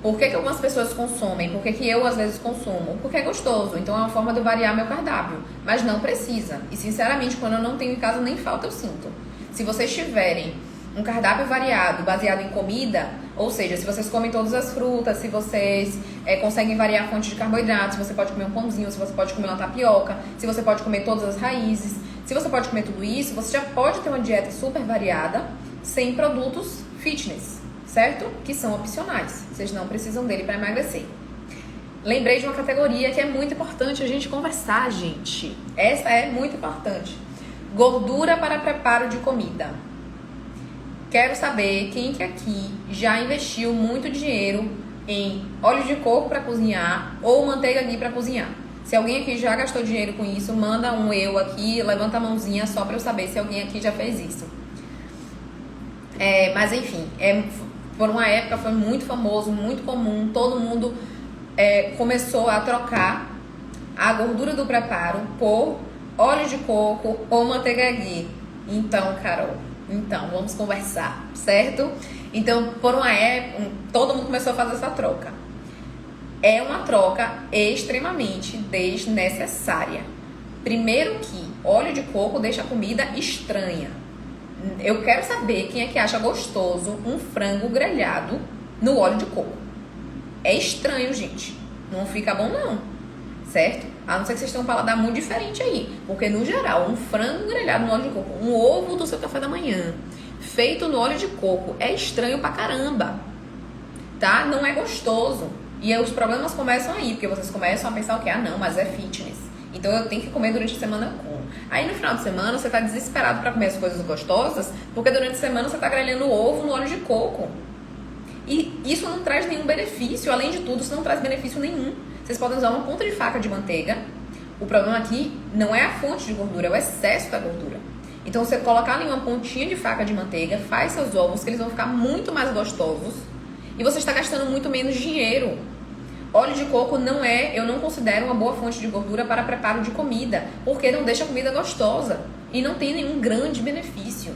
Por que algumas pessoas consomem? Por que eu, às vezes, consumo? Porque é gostoso. Então, é uma forma de eu variar meu cardápio. Mas não precisa. E, sinceramente, quando eu não tenho em casa, nem falta eu sinto. Se vocês tiverem um cardápio variado, baseado em comida, ou seja, se vocês comem todas as frutas, se vocês conseguem variar a fonte de carboidratos, se você pode comer um pãozinho, se você pode comer uma tapioca, se você pode comer todas as raízes, Se você pode comer tudo isso, você já pode ter uma dieta super variada, sem produtos fitness, certo? Que são opcionais. Vocês não precisam dele para emagrecer. Lembrei de uma categoria que é muito importante a gente conversar, gente. Essa é muito importante. Gordura para preparo de comida. Quero saber quem que aqui já investiu muito dinheiro em óleo de coco para cozinhar ou manteiga ghee para cozinhar. Se alguém aqui já gastou dinheiro com isso, manda um eu aqui, levanta a mãozinha só para eu saber se alguém aqui já fez isso. Mas enfim, por uma época foi muito famoso, muito comum, todo mundo começou a trocar a gordura do preparo por óleo de coco ou manteiga ghee. Então, Carol, vamos conversar, certo? Então, por uma época, todo mundo começou a fazer essa troca. É uma troca extremamente desnecessária. Primeiro que óleo de coco deixa a comida estranha. Eu quero saber quem é que acha gostoso um frango grelhado no óleo de coco. É estranho, gente. Não fica bom, não. Certo? A não ser que vocês tenham um paladar muito diferente aí. Porque, no geral, um frango grelhado no óleo de coco, um ovo do seu café da manhã, feito no óleo de coco, é estranho pra caramba. Tá? Não é gostoso. E aí os problemas começam aí, porque vocês começam a pensar o quê? Ah, não, mas é fitness. Então eu tenho que comer durante a semana com. Aí no final de semana você tá desesperado pra comer as coisas gostosas, porque durante a semana você tá grelhando ovo no óleo de coco. E isso não traz nenhum benefício. Além de tudo, isso não traz benefício nenhum. Vocês podem usar uma ponta de faca de manteiga. O problema aqui não é a fonte de gordura, é o excesso da gordura. Então você colocar ali uma pontinha de faca de manteiga, faz seus ovos, que eles vão ficar muito mais gostosos. E você está gastando muito menos dinheiro. Óleo de coco eu não considero uma boa fonte de gordura para preparo de comida, porque não deixa a comida gostosa e não tem nenhum grande benefício.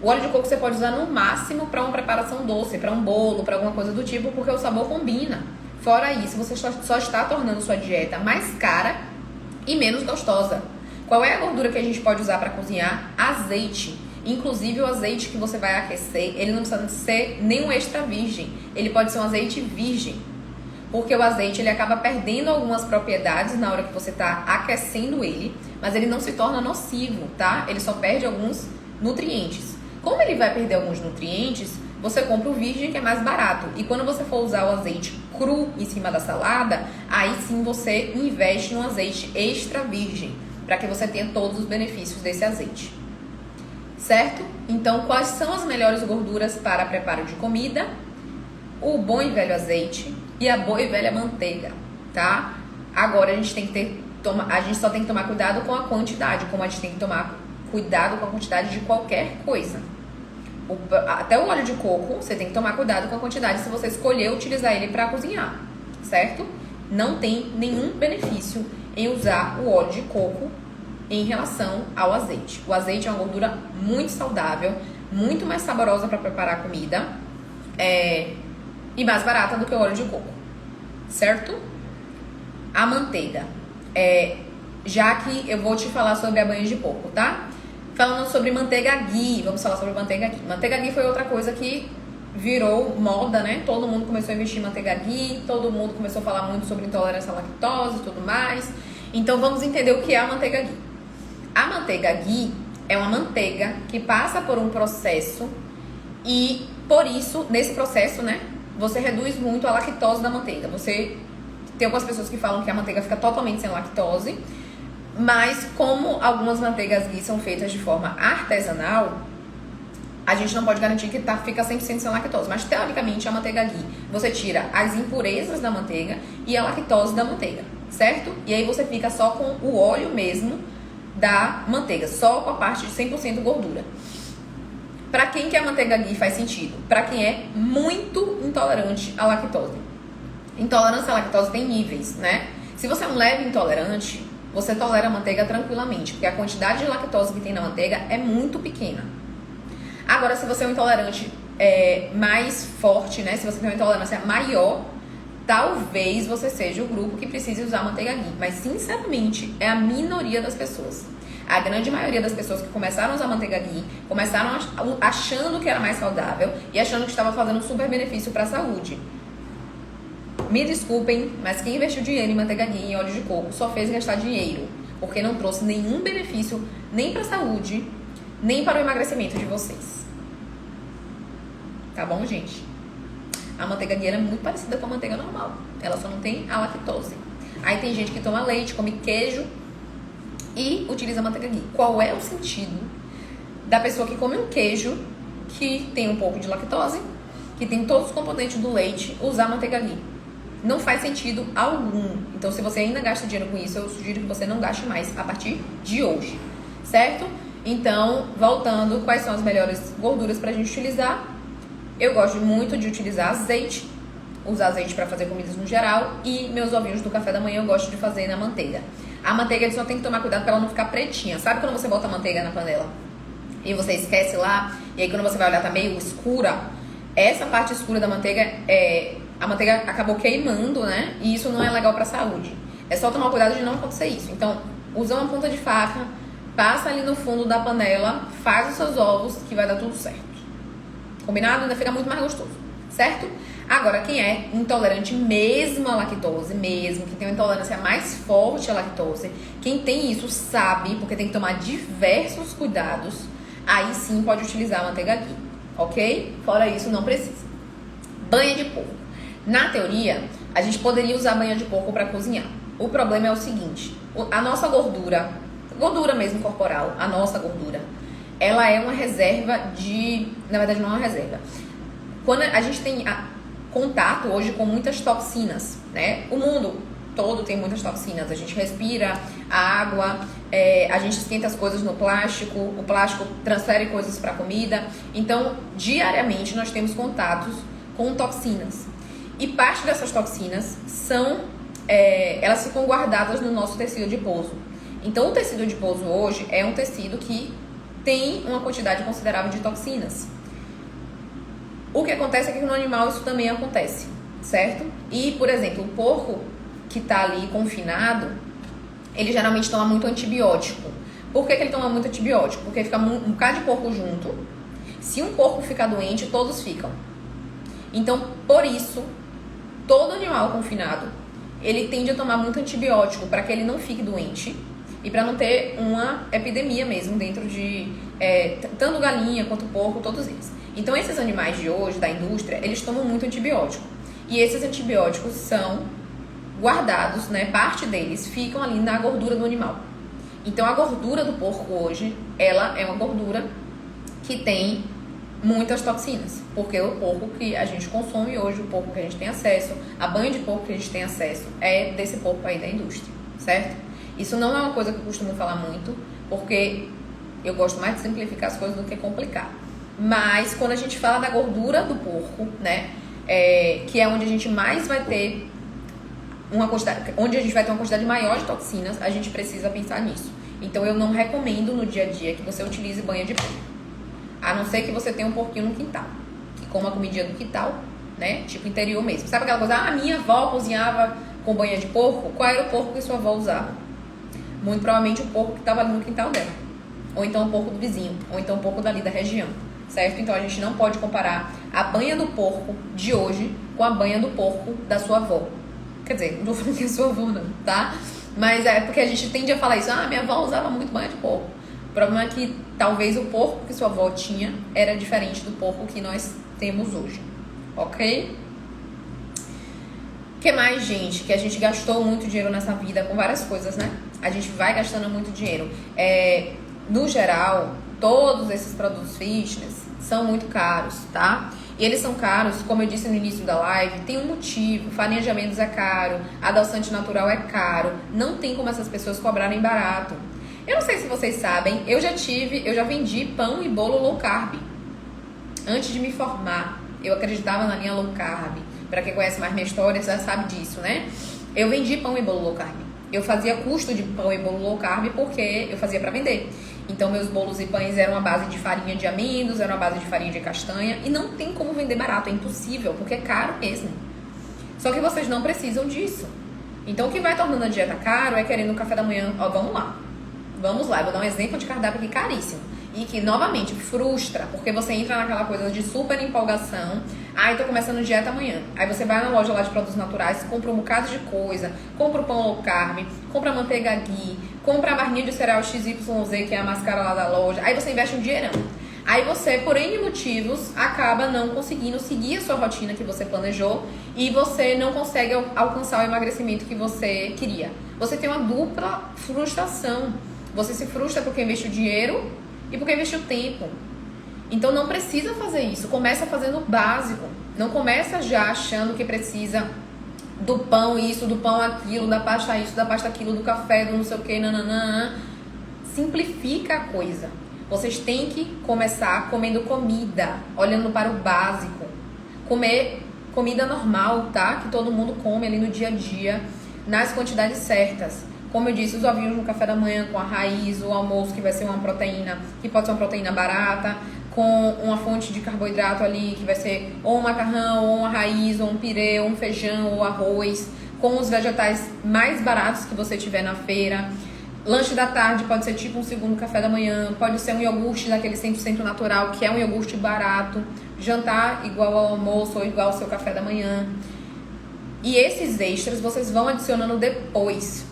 O óleo de coco você pode usar no máximo para uma preparação doce, para um bolo, para alguma coisa do tipo, porque o sabor combina. Fora isso, você só está tornando sua dieta mais cara e menos gostosa. Qual é a gordura que a gente pode usar para cozinhar? Azeite. Inclusive o azeite que você vai aquecer, ele não precisa ser nenhum extra virgem. Ele pode ser um azeite virgem. Porque o azeite ele acaba perdendo algumas propriedades na hora que você está aquecendo ele, mas ele não se torna nocivo, tá? Ele só perde alguns nutrientes. Como ele vai perder alguns nutrientes, você compra o virgem, que é mais barato. E quando você for usar o azeite cru em cima da salada, aí sim você investe no azeite extra virgem, para que você tenha todos os benefícios desse azeite. Certo? Então, quais são as melhores gorduras para preparo de comida? O bom e velho azeite e a boa e velha manteiga, tá? Agora a gente só tem que tomar cuidado com a quantidade, como a gente tem que tomar cuidado com a quantidade de qualquer coisa. Até o óleo de coco, você tem que tomar cuidado com a quantidade se você escolher utilizar ele para cozinhar, certo? Não tem nenhum benefício em usar o óleo de coco em relação ao azeite. O azeite é uma gordura muito saudável, muito mais saborosa para preparar a comida e mais barata do que o óleo de coco, certo? A manteiga. Já que eu vou te falar sobre a banha de porco, tá? Falando sobre manteiga ghee, vamos falar sobre manteiga ghee. Manteiga ghee foi outra coisa que virou moda, né? Todo mundo começou a investir em manteiga ghee, todo mundo começou a falar muito sobre intolerância à lactose e tudo mais. Então vamos entender o que é a manteiga ghee. A manteiga ghee é uma manteiga que passa por um processo e por isso, nesse processo, né, você reduz muito a lactose da manteiga. Tem algumas pessoas que falam que a manteiga fica totalmente sem lactose, mas como algumas manteigas ghee são feitas de forma artesanal, a gente não pode garantir que fica 100% sem lactose. Mas teoricamente a manteiga ghee, você tira as impurezas da manteiga e a lactose da manteiga, certo? E aí você fica só com o óleo mesmo da manteiga, só com a parte de 100% gordura. Para quem que a manteiga ghee faz sentido? Para quem é muito intolerante à lactose. Intolerância à lactose tem níveis, né? Se você é um leve intolerante, você tolera a manteiga tranquilamente, porque a quantidade de lactose que tem na manteiga é muito pequena. Agora, se você é um intolerante mais forte, né? Se você tem uma intolerância maior, talvez você seja o grupo que precise usar manteiga ghee. Mas, sinceramente, é a minoria das pessoas. A grande maioria das pessoas que começaram a usar manteiga ghee, começaram achando que era mais saudável e achando que estava fazendo um super benefício para a saúde. Me desculpem, mas quem investiu dinheiro em manteiga ghee e óleo de coco só fez gastar dinheiro. porque não trouxe nenhum benefício nem para a saúde, nem para o emagrecimento de vocês. Tá bom, gente? A manteiga ghee é muito parecida com a manteiga normal, ela só não tem a lactose. Aí tem gente que toma leite, come queijo e utiliza a manteiga ghee. Qual é o sentido da pessoa que come um queijo que tem um pouco de lactose, que tem todos os componentes do leite, usar manteiga ghee? Não faz sentido algum. Então, se você ainda gasta dinheiro com isso, eu sugiro que você não gaste mais a partir de hoje, certo? Então, voltando, quais são as melhores gorduras pra gente utilizar? Eu gosto muito de utilizar azeite, usar azeite para fazer comidas no geral, e meus ovinhos do café da manhã eu gosto de fazer na manteiga. A manteiga só tem que tomar cuidado para ela não ficar pretinha. Sabe quando você bota a manteiga na panela e você esquece lá, e aí quando você vai olhar tá meio escura? Essa parte escura da manteiga a manteiga acabou queimando, né? E isso não é legal pra saúde. É só tomar cuidado de não acontecer isso. Então, usa uma ponta de faca, passa ali no fundo da panela, faz os seus ovos, que vai dar tudo certo. Combinado? Ainda fica muito mais gostoso, certo? Agora, quem é intolerante mesmo à lactose, mesmo, que tem uma intolerância mais forte à lactose, quem tem isso sabe, porque tem que tomar diversos cuidados, aí sim pode utilizar a manteiga ghee, ok? Fora isso, não precisa. Banha de porco. Na teoria, a gente poderia usar banha de porco para cozinhar. O problema é o seguinte, a nossa gordura mesmo corporal, a nossa gordura, ela é uma reserva na verdade não é uma reserva. Quando a gente tem contato hoje com muitas toxinas, né? O mundo todo tem muitas toxinas. A gente respira a água, a gente esquenta as coisas no plástico, o plástico transfere coisas para a comida. Então, diariamente nós temos contatos com toxinas. E parte dessas toxinas elas ficam guardadas no nosso tecido adiposo. Então, o tecido adiposo hoje é um tecido que tem uma quantidade considerável de toxinas. O que acontece é que no animal isso também acontece, certo? E, por exemplo, o porco que está ali confinado, ele geralmente toma muito antibiótico. Por que ele toma muito antibiótico? Porque fica um bocado de porco junto. Se um porco ficar doente, todos ficam. Então, por isso, todo animal confinado, ele tende a tomar muito antibiótico para que ele não fique doente e para não ter uma epidemia mesmo dentro de tanto galinha quanto porco, todos eles. Então, esses animais de hoje, da indústria, eles tomam muito antibiótico. E esses antibióticos são guardados, né? Parte deles ficam ali na gordura do animal. Então, a gordura do porco hoje, ela é uma gordura que tem muitas toxinas. Porque o porco que a gente consome hoje, o porco que a gente tem acesso, a banha de porco que a gente tem acesso, é desse porco aí da indústria, certo? Isso não é uma coisa que eu costumo falar muito, porque eu gosto mais de simplificar as coisas do que complicar. Mas quando a gente fala da gordura do porco, né, que é onde a gente mais vai ter onde a gente vai ter uma quantidade maior de toxinas, a gente precisa pensar nisso. Então eu não recomendo no dia a dia que você utilize banha de porco, a não ser que você tenha um porquinho no quintal, que coma a comidinha do quintal, né, tipo interior mesmo. Sabe aquela coisa, a minha avó cozinhava com banha de porco? Qual era o porco que sua avó usava? Muito provavelmente o porco que estava ali no quintal dela, ou então o porco do vizinho, ou então o porco dali da região, certo? Então a gente não pode comparar a banha do porco de hoje com a banha do porco da sua avó. Quer dizer, não tô falando que é sua avó não, tá? Mas é porque a gente tende a falar isso, minha avó usava muito banha de porco. O problema é que talvez o porco que sua avó tinha era diferente do porco que nós temos hoje, ok? O que mais, gente? Que a gente gastou muito dinheiro nessa vida com várias coisas, né? A gente vai gastando muito dinheiro. No geral, todos esses produtos fitness são muito caros, tá? E eles são caros, como eu disse no início da live, tem um motivo. Farinha de amêndoas é caro, adoçante natural é caro. Não tem como essas pessoas cobrarem barato. Eu não sei se vocês sabem, eu já vendi pão e bolo low carb. Antes de me formar, eu acreditava na linha low carb. Pra quem conhece mais minha história, já sabe disso, né? Eu vendi pão e bolo low carb. Eu fazia custo de pão e bolo low carb porque eu fazia pra vender. Então, meus bolos e pães eram a base de farinha de amêndoas, eram a base de farinha de castanha. E não tem como vender barato, é impossível, porque é caro mesmo. Só que vocês não precisam disso. Então, o que vai tornando a dieta caro é querer no café da manhã, vamos lá, eu vou dar um exemplo de cardápio aqui caríssimo. E que, novamente, frustra, porque você entra naquela coisa de super empolgação. Tô começando dieta amanhã. Aí você vai na loja lá de produtos naturais, compra um bocado de coisa, compra o pão low carb, compra a manteiga ghee, compra a barrinha de cereal XYZ, que é a mais cara lá da loja, aí você investe um dinheirão. Aí você, por N motivos, acaba não conseguindo seguir a sua rotina que você planejou e você não consegue alcançar o emagrecimento que você queria. Você tem uma dupla frustração. Você se frustra porque investiu dinheiro e porque investiu tempo. Então não precisa fazer isso. Começa fazendo o básico. Não começa já achando que precisa do pão isso, do pão aquilo, da pasta isso, da pasta aquilo, do café, do não sei o que, nananã. Simplifica a coisa. Vocês têm que começar comendo comida, olhando para o básico. Comer comida normal, tá? Que todo mundo come ali no dia a dia, nas quantidades certas. Como eu disse, os ovinhos no café da manhã com a raiz, o almoço que vai ser uma proteína, que pode ser uma proteína barata, com uma fonte de carboidrato ali, que vai ser ou um macarrão, ou uma raiz, ou um pirê, ou um feijão, ou arroz, com os vegetais mais baratos que você tiver na feira. Lanche da tarde pode ser tipo um segundo café da manhã, pode ser um iogurte daquele 100% natural, que é um iogurte barato. Jantar igual ao almoço ou igual ao seu café da manhã. E esses extras vocês vão adicionando depois,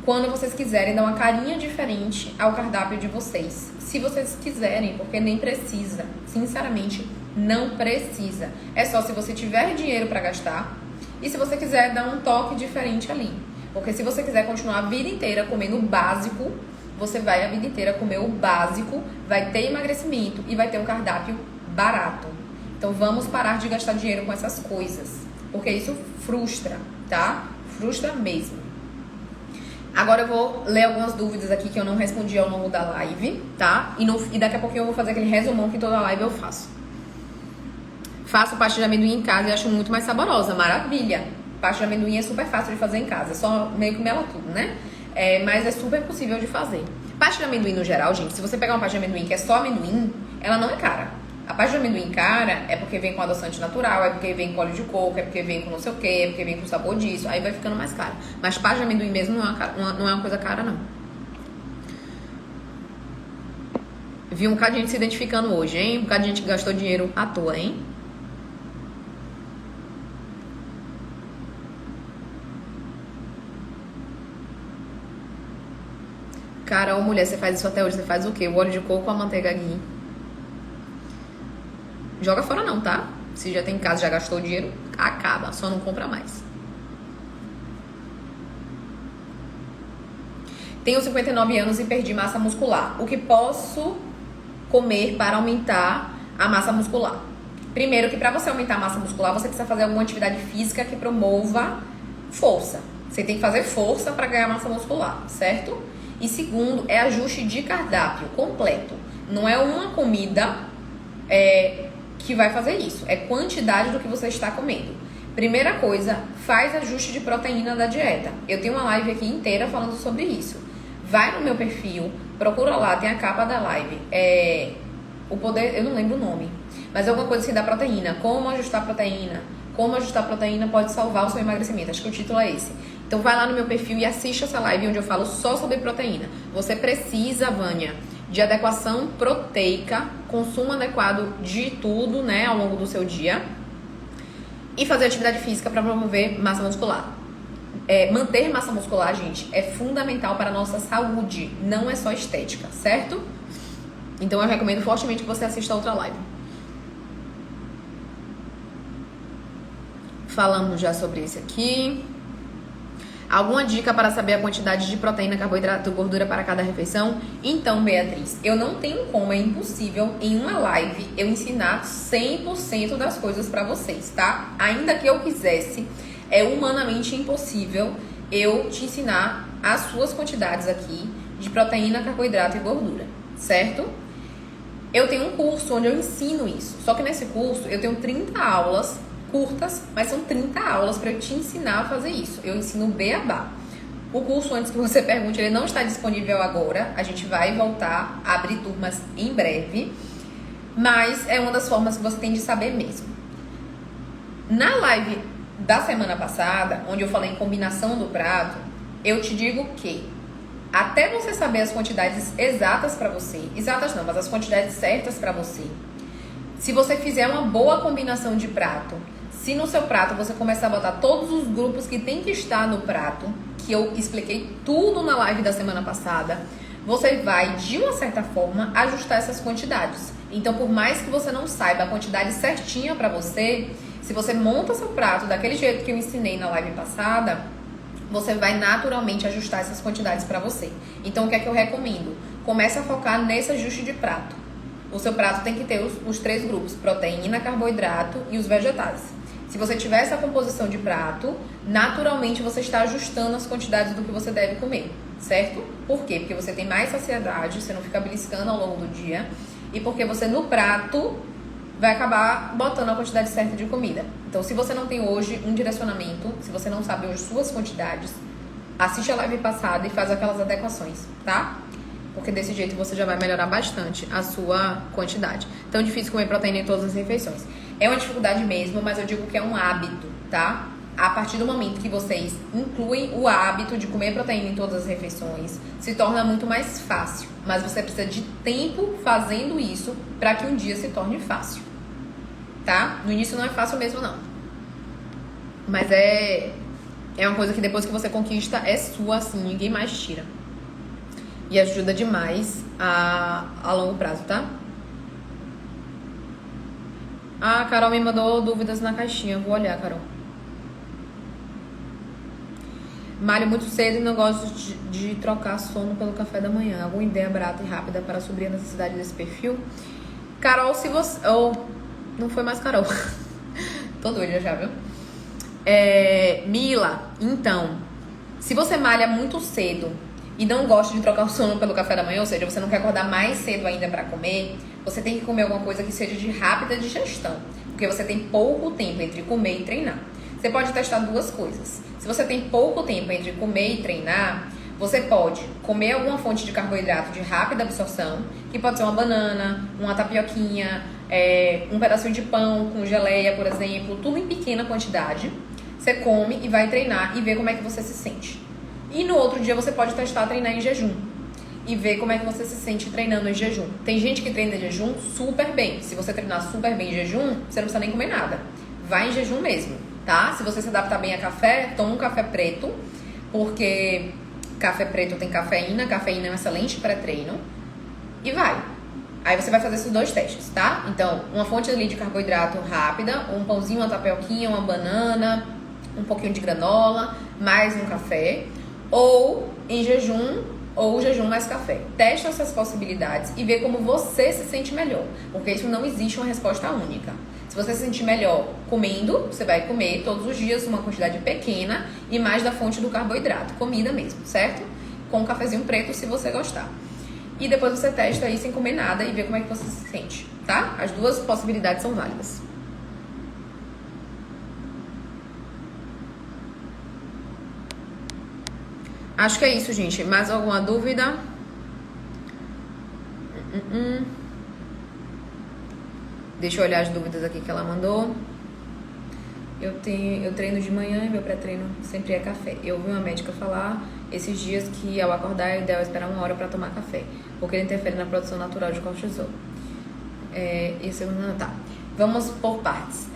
quando vocês quiserem dar uma carinha diferente ao cardápio de vocês. Se vocês quiserem, porque nem precisa. Sinceramente, não precisa. É só se você tiver dinheiro para gastar e se você quiser dar um toque diferente ali. Porque se você quiser continuar a vida inteira comendo o básico, você vai a vida inteira comer o básico, vai ter emagrecimento e vai ter um cardápio barato. Então vamos parar de gastar dinheiro com essas coisas, porque isso frustra, tá? Frustra mesmo. Agora eu vou ler algumas dúvidas aqui que eu não respondi ao longo da live, tá? E daqui a pouquinho eu vou fazer aquele resumão que toda live eu faço. Faço pasta de amendoim em casa e acho muito mais saborosa, maravilha! Pasta de amendoim é super fácil de fazer em casa, é só meio que mela tudo, né? Mas é super possível de fazer. Pasta de amendoim no geral, gente, se você pegar uma pasta de amendoim que é só amendoim, ela não é cara. A pasta de amendoim cara é porque vem com adoçante natural, é porque vem com óleo de coco, é porque vem com não sei o que, é porque vem com sabor disso, aí vai ficando mais cara. Mas pasta de amendoim mesmo não é uma coisa cara, não. Vi um bocado de gente se identificando hoje, hein? Um bocado de gente que gastou dinheiro à toa, hein? Carol, mulher, você faz isso até hoje, você faz o quê? O óleo de coco ou a manteiga ghee? Joga fora não, tá? Se já tem em casa, já gastou dinheiro, acaba, só não compra mais. Tenho 59 anos e perdi massa muscular. O que posso comer para aumentar a massa muscular? Primeiro, que para você aumentar a massa muscular, você precisa fazer alguma atividade física que promova força. Você tem que fazer força para ganhar massa muscular, certo? E segundo, é ajuste de cardápio completo. Não é uma comida que vai fazer isso. É quantidade do que você está comendo. Primeira coisa, faz ajuste de proteína da dieta. Eu tenho uma live aqui inteira falando sobre isso. Vai no meu perfil, procura lá, tem a capa da live. O poder, eu não lembro o nome, mas é alguma coisa assim da proteína. Como ajustar proteína. Como ajustar proteína pode salvar o seu emagrecimento. Acho que o título é esse. Então vai lá no meu perfil e assiste essa live onde eu falo só sobre proteína. Você precisa, Vânia, de adequação proteica, consumo adequado de tudo, né, ao longo do seu dia. E fazer atividade física para promover massa muscular. Manter massa muscular, gente, é fundamental para a nossa saúde. Não é só estética, certo? Então eu recomendo fortemente que você assista a outra live. Falamos já sobre esse aqui. Alguma dica para saber a quantidade de proteína, carboidrato, gordura para cada refeição? Então, Beatriz, eu não tenho como, é impossível em uma live eu ensinar 100% das coisas para vocês, tá? Ainda que eu quisesse, é humanamente impossível eu te ensinar as suas quantidades aqui de proteína, carboidrato e gordura, certo? Eu tenho um curso onde eu ensino isso, só que nesse curso eu tenho 30 aulas curtas, mas são 30 aulas para eu te ensinar a fazer isso. Eu ensino o beabá. O curso, antes que você pergunte, ele não está disponível agora. A gente vai voltar a abrir turmas em breve. Mas é uma das formas que você tem de saber mesmo. Na live da semana passada, onde eu falei em combinação do prato, eu te digo que até você saber as quantidades exatas para você, exatas não, mas as quantidades certas para você, se você fizer uma boa combinação de prato, se no seu prato você começar a botar todos os grupos que tem que estar no prato, que eu expliquei tudo na live da semana passada, você vai, de uma certa forma, ajustar essas quantidades. Então, por mais que você não saiba a quantidade certinha para você, se você monta seu prato daquele jeito que eu ensinei na live passada, você vai naturalmente ajustar essas quantidades para você. Então, o que é que eu recomendo? Comece a focar nesse ajuste de prato. O seu prato tem que ter os 3 grupos, proteína, carboidrato e os vegetais. Se você tiver essa composição de prato, naturalmente você está ajustando as quantidades do que você deve comer, certo? Por quê? Porque você tem mais saciedade, você não fica beliscando ao longo do dia, e porque você no prato vai acabar botando a quantidade certa de comida. Então, se você não tem hoje um direcionamento, se você não sabe hoje suas quantidades, assiste a live passada e faz aquelas adequações, tá? Porque desse jeito você já vai melhorar bastante a sua quantidade. Então, é difícil comer proteína em todas as refeições. É uma dificuldade mesmo, mas eu digo que é um hábito, tá? A partir do momento que vocês incluem o hábito de comer proteína em todas as refeições, se torna muito mais fácil. Mas você precisa de tempo fazendo isso para que um dia se torne fácil, tá? No início não é fácil mesmo, não. Mas é uma coisa que depois que você conquista é sua, assim, ninguém mais tira. E ajuda demais a longo prazo, tá? A Carol me mandou dúvidas na caixinha. Vou olhar, Carol. Malho muito cedo e não gosto de trocar sono pelo café da manhã. Alguma ideia barata e rápida para suprir a necessidade desse perfil? Carol, se você... não foi mais Carol. Tô doida já, viu? Mila, então, se você malha muito cedo e não gosta de trocar o sono pelo café da manhã, ou seja, você não quer acordar mais cedo ainda para comer, você tem que comer alguma coisa que seja de rápida digestão, porque você tem pouco tempo entre comer e treinar. Você pode testar 2 coisas. Se você tem pouco tempo entre comer e treinar, você pode comer alguma fonte de carboidrato de rápida absorção, que pode ser uma banana, uma tapioquinha, um pedacinho de pão com geleia, por exemplo, tudo em pequena quantidade. Você come e vai treinar e ver como é que você se sente. E no outro dia você pode testar treinar em jejum e ver como é que você se sente treinando em jejum. Tem gente que treina em jejum super bem. Se você treinar super bem em jejum, você não precisa nem comer nada. Vai em jejum mesmo, tá? Se você se adaptar bem a café, toma um café preto, porque café preto tem cafeína é um excelente pré-treino. E vai. Aí você vai fazer esses 2 testes, tá? Então, uma fonte ali de carboidrato rápida, um pãozinho, uma tapioquinha, uma banana, um pouquinho de granola, mais um café. Ou em jejum, ou jejum mais café. Testa essas possibilidades e vê como você se sente melhor. Porque isso não existe uma resposta única. Se você se sentir melhor comendo, você vai comer todos os dias uma quantidade pequena e mais da fonte do carboidrato. Comida mesmo, certo? Com um cafezinho preto, se você gostar. E depois você testa aí sem comer nada e vê como é que você se sente, tá? As 2 possibilidades são válidas. Acho que é isso, gente. Mais alguma dúvida? Deixa eu olhar as dúvidas aqui que ela mandou. Eu treino de manhã e meu pré-treino sempre é café. Eu ouvi uma médica falar esses dias que ao acordar é ideal esperar 1 hora para tomar café, porque ele interfere na produção natural de cortisol. Esse não tá. Vamos por partes.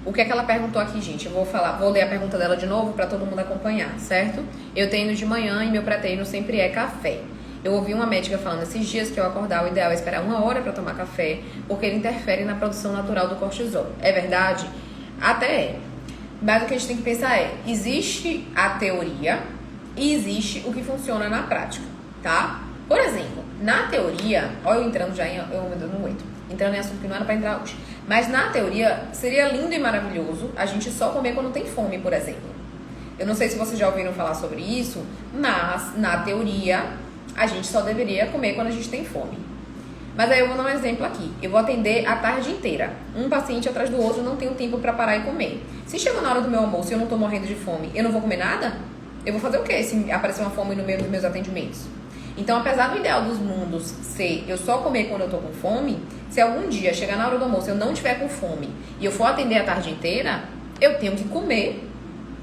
O que é que ela perguntou aqui, gente? Eu vou ler a pergunta dela de novo para todo mundo acompanhar, certo? Eu treino de manhã e meu pré-treino sempre é café. Eu ouvi uma médica falando esses dias que ao acordar o ideal é esperar 1 hora para tomar café, porque ele interfere na produção natural do cortisol. É verdade? Até é. Mas o que a gente tem que pensar existe a teoria e existe o que funciona na prática, tá? Por exemplo, na teoria, olha eu entrando já entrando em assunto que não era para entrar hoje. Mas na teoria, seria lindo e maravilhoso a gente só comer quando tem fome, por exemplo. Eu não sei se vocês já ouviram falar sobre isso, mas na teoria, a gente só deveria comer quando a gente tem fome. Mas aí eu vou dar um exemplo aqui. Eu vou atender a tarde inteira. Um paciente atrás do outro, não tenho tempo para parar e comer. Se chegou na hora do meu almoço e eu não tô morrendo de fome, eu não vou comer nada? Eu vou fazer o quê se aparecer uma fome no meio dos meus atendimentos? Então, apesar do ideal dos mundos ser eu só comer quando eu tô com fome, se algum dia chegar na hora do almoço eu não tiver com fome e eu for atender a tarde inteira, eu tenho que comer,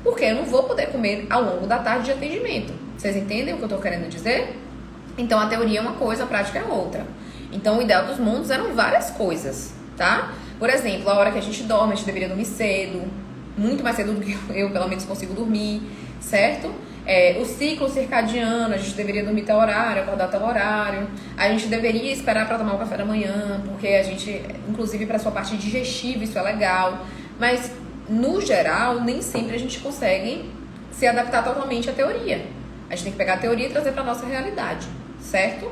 porque eu não vou poder comer ao longo da tarde de atendimento. Vocês entendem o que eu tô querendo dizer? Então, a teoria é uma coisa, a prática é outra. Então, o ideal dos mundos eram várias coisas, tá? Por exemplo, a hora que a gente dorme, a gente deveria dormir cedo, muito mais cedo do que eu pelo menos consigo dormir, certo? O ciclo circadiano, a gente deveria dormir tal horário, acordar tal horário. A gente deveria esperar para tomar o café da manhã, porque a gente, inclusive para sua parte digestiva, isso é legal. Mas, no geral, nem sempre a gente consegue se adaptar totalmente à teoria. A gente tem que pegar a teoria e trazer para nossa realidade, certo?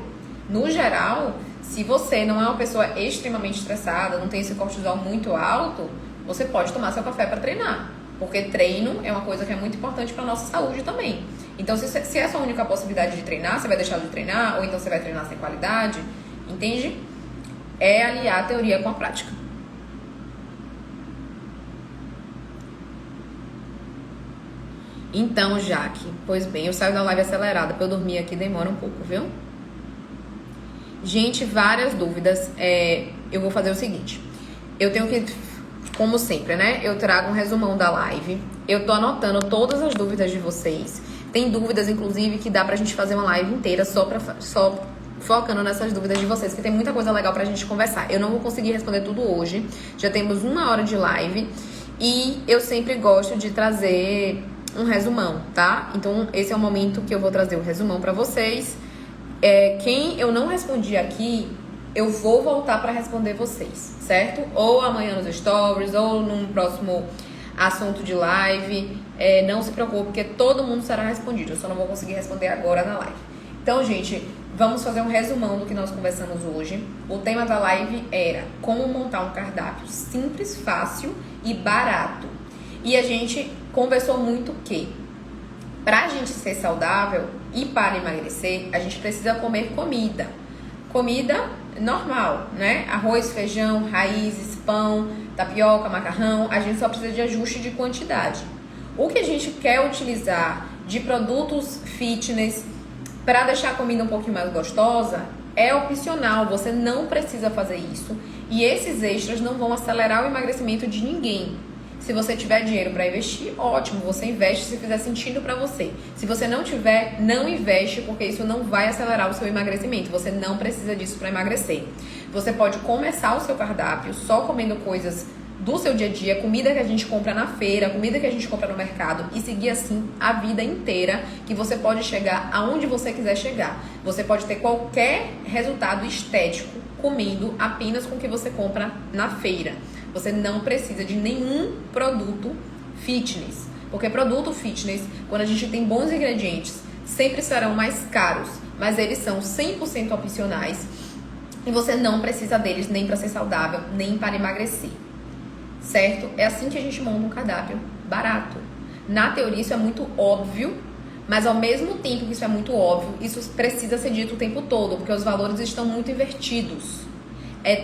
No geral, se você não é uma pessoa extremamente estressada, não tem esse cortisol muito alto, você pode tomar seu café para treinar. Porque treino é uma coisa que é muito importante para nossa saúde também. Então, se é a sua única possibilidade de treinar, você vai deixar de treinar, ou então você vai treinar sem qualidade, entende? É aliar a teoria com a prática. Então, Jaque, pois bem, eu saio da live acelerada pra eu dormir aqui, demora um pouco, viu? Gente, várias dúvidas. Eu vou fazer o seguinte, eu tenho que, como sempre, né? Eu trago um resumão da live. Eu tô anotando todas as dúvidas de vocês. Tem dúvidas, inclusive, que dá pra gente fazer uma live inteira só focando nessas dúvidas de vocês, que tem muita coisa legal pra gente conversar. Eu não vou conseguir responder tudo hoje. Já temos 1 hora de live. E eu sempre gosto de trazer um resumão, tá? Então, esse é o momento que eu vou trazer o resumão pra vocês. Quem eu não respondi aqui, eu vou voltar para responder vocês, certo? Ou amanhã nos stories, ou num próximo assunto de live. Não se preocupe, porque todo mundo será respondido. Eu só não vou conseguir responder agora na live. Então, gente, vamos fazer um resumão do que nós conversamos hoje. O tema da live era como montar um cardápio simples, fácil e barato. E a gente conversou muito que pra gente ser saudável e para emagrecer, a gente precisa comer comida. Comida normal, né? Arroz, feijão, raízes, pão, tapioca, macarrão. A gente só precisa de ajuste de quantidade. O que a gente quer utilizar de produtos fitness para deixar a comida um pouquinho mais gostosa é opcional. Você não precisa fazer isso. E esses extras não vão acelerar o emagrecimento de ninguém. Se você tiver dinheiro para investir, ótimo, você investe se fizer sentido para você. Se você não tiver, não investe, porque isso não vai acelerar o seu emagrecimento. Você não precisa disso para emagrecer. Você pode começar o seu cardápio só comendo coisas do seu dia a dia, comida que a gente compra na feira, comida que a gente compra no mercado, e seguir assim a vida inteira, que você pode chegar aonde você quiser chegar. Você pode ter qualquer resultado estético comendo apenas com o que você compra na feira. Você não precisa de nenhum produto fitness. Porque produto fitness, quando a gente tem bons ingredientes, sempre serão mais caros. Mas eles são 100% opcionais. E você não precisa deles nem para ser saudável, nem para emagrecer. Certo? É assim que a gente monta um cardápio barato. Na teoria isso é muito óbvio. Mas ao mesmo tempo que isso é muito óbvio, isso precisa ser dito o tempo todo. Porque os valores estão muito invertidos.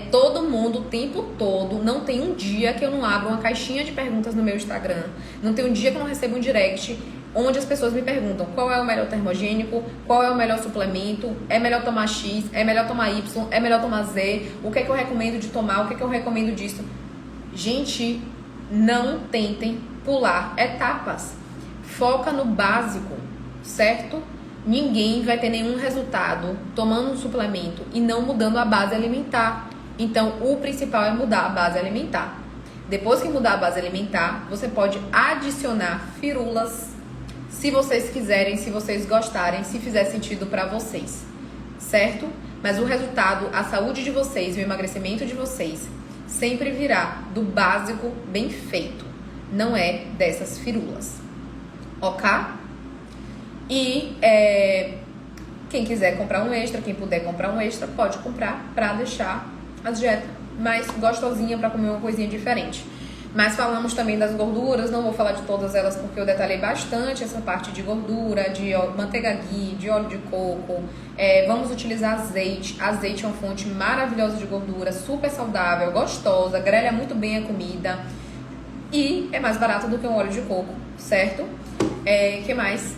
Todo mundo o tempo todo. Não tem um dia que eu não abro uma caixinha de perguntas no meu Instagram. Não tem um dia que eu não recebo um direct onde as pessoas me perguntam qual é o melhor termogênico, qual é o melhor suplemento, é melhor tomar X, é melhor tomar Y, é melhor tomar Z, o que é que eu recomendo de tomar, o que é que eu recomendo disso. Gente, não tentem pular etapas. Foca no básico, certo? Ninguém vai ter nenhum resultado tomando um suplemento e não mudando a base alimentar. Então, o principal é mudar a base alimentar. Depois que mudar a base alimentar, você pode adicionar firulas, se vocês quiserem, se vocês gostarem, se fizer sentido para vocês, certo? Mas o resultado, a saúde de vocês e o emagrecimento de vocês sempre virá do básico bem feito, não é dessas firulas, ok? E quem quiser comprar um extra, quem puder comprar um extra, pode comprar pra deixar a dieta mais gostosinha, pra comer uma coisinha diferente. Mas falamos também das gorduras, não vou falar de todas elas porque eu detalhei bastante essa parte de gordura, de manteiga ghee, de óleo de coco. Vamos utilizar azeite. Azeite é uma fonte maravilhosa de gordura, super saudável, gostosa, grelha muito bem a comida e é mais barato do que um óleo de coco, certo? Que mais?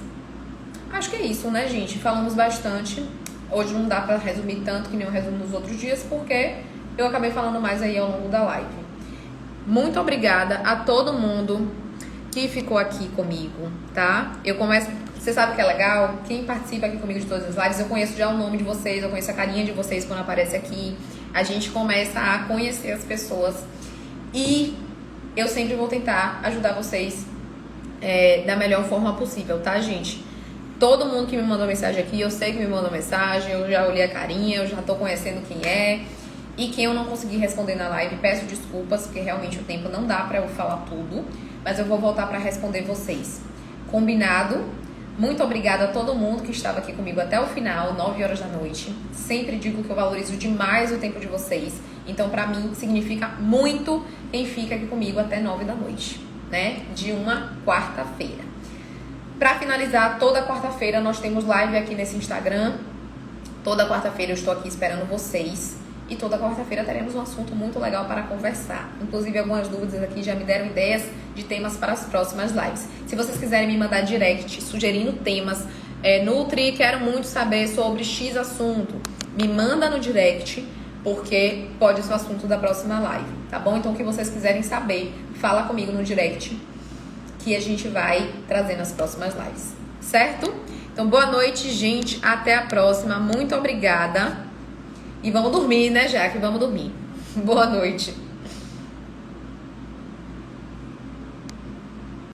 Acho que é isso, né, gente? Falamos bastante. Hoje não dá pra resumir tanto que nem eu resumo nos outros dias, porque eu acabei falando mais aí ao longo da live. Muito obrigada a todo mundo que ficou aqui comigo, tá? Eu começo... Você sabe o que é legal? Quem participa aqui comigo de todas as lives, eu conheço já o nome de vocês, eu conheço a carinha de vocês quando aparece aqui. A gente começa a conhecer as pessoas. E eu sempre vou tentar ajudar vocês da melhor forma possível, tá, gente? Todo mundo que me mandou mensagem aqui, eu sei que me mandou mensagem, eu já olhei a carinha, eu já tô conhecendo quem é. E quem eu não consegui responder na live, peço desculpas, porque realmente o tempo não dá pra eu falar tudo. Mas eu vou voltar pra responder vocês. Combinado? Muito obrigada a todo mundo que estava aqui comigo até o final, 9 horas da noite. Sempre digo que eu valorizo demais o tempo de vocês. Então, pra mim, significa muito quem fica aqui comigo até 9 da noite, né? De uma quarta-feira. Pra finalizar, toda quarta-feira nós temos live aqui nesse Instagram. Toda quarta-feira eu estou aqui esperando vocês. E toda quarta-feira teremos um assunto muito legal para conversar. Inclusive, algumas dúvidas aqui já me deram ideias de temas para as próximas lives. Se vocês quiserem me mandar direct sugerindo temas, Nutri, quero muito saber sobre X assunto, me manda no direct, porque pode ser o assunto da próxima live, tá bom? Então, o que vocês quiserem saber, fala comigo no direct, que a gente vai trazer nas próximas lives, certo? Então, boa noite, gente. Até a próxima. Muito obrigada. E vamos dormir, né, Jaque? Vamos dormir. Boa noite.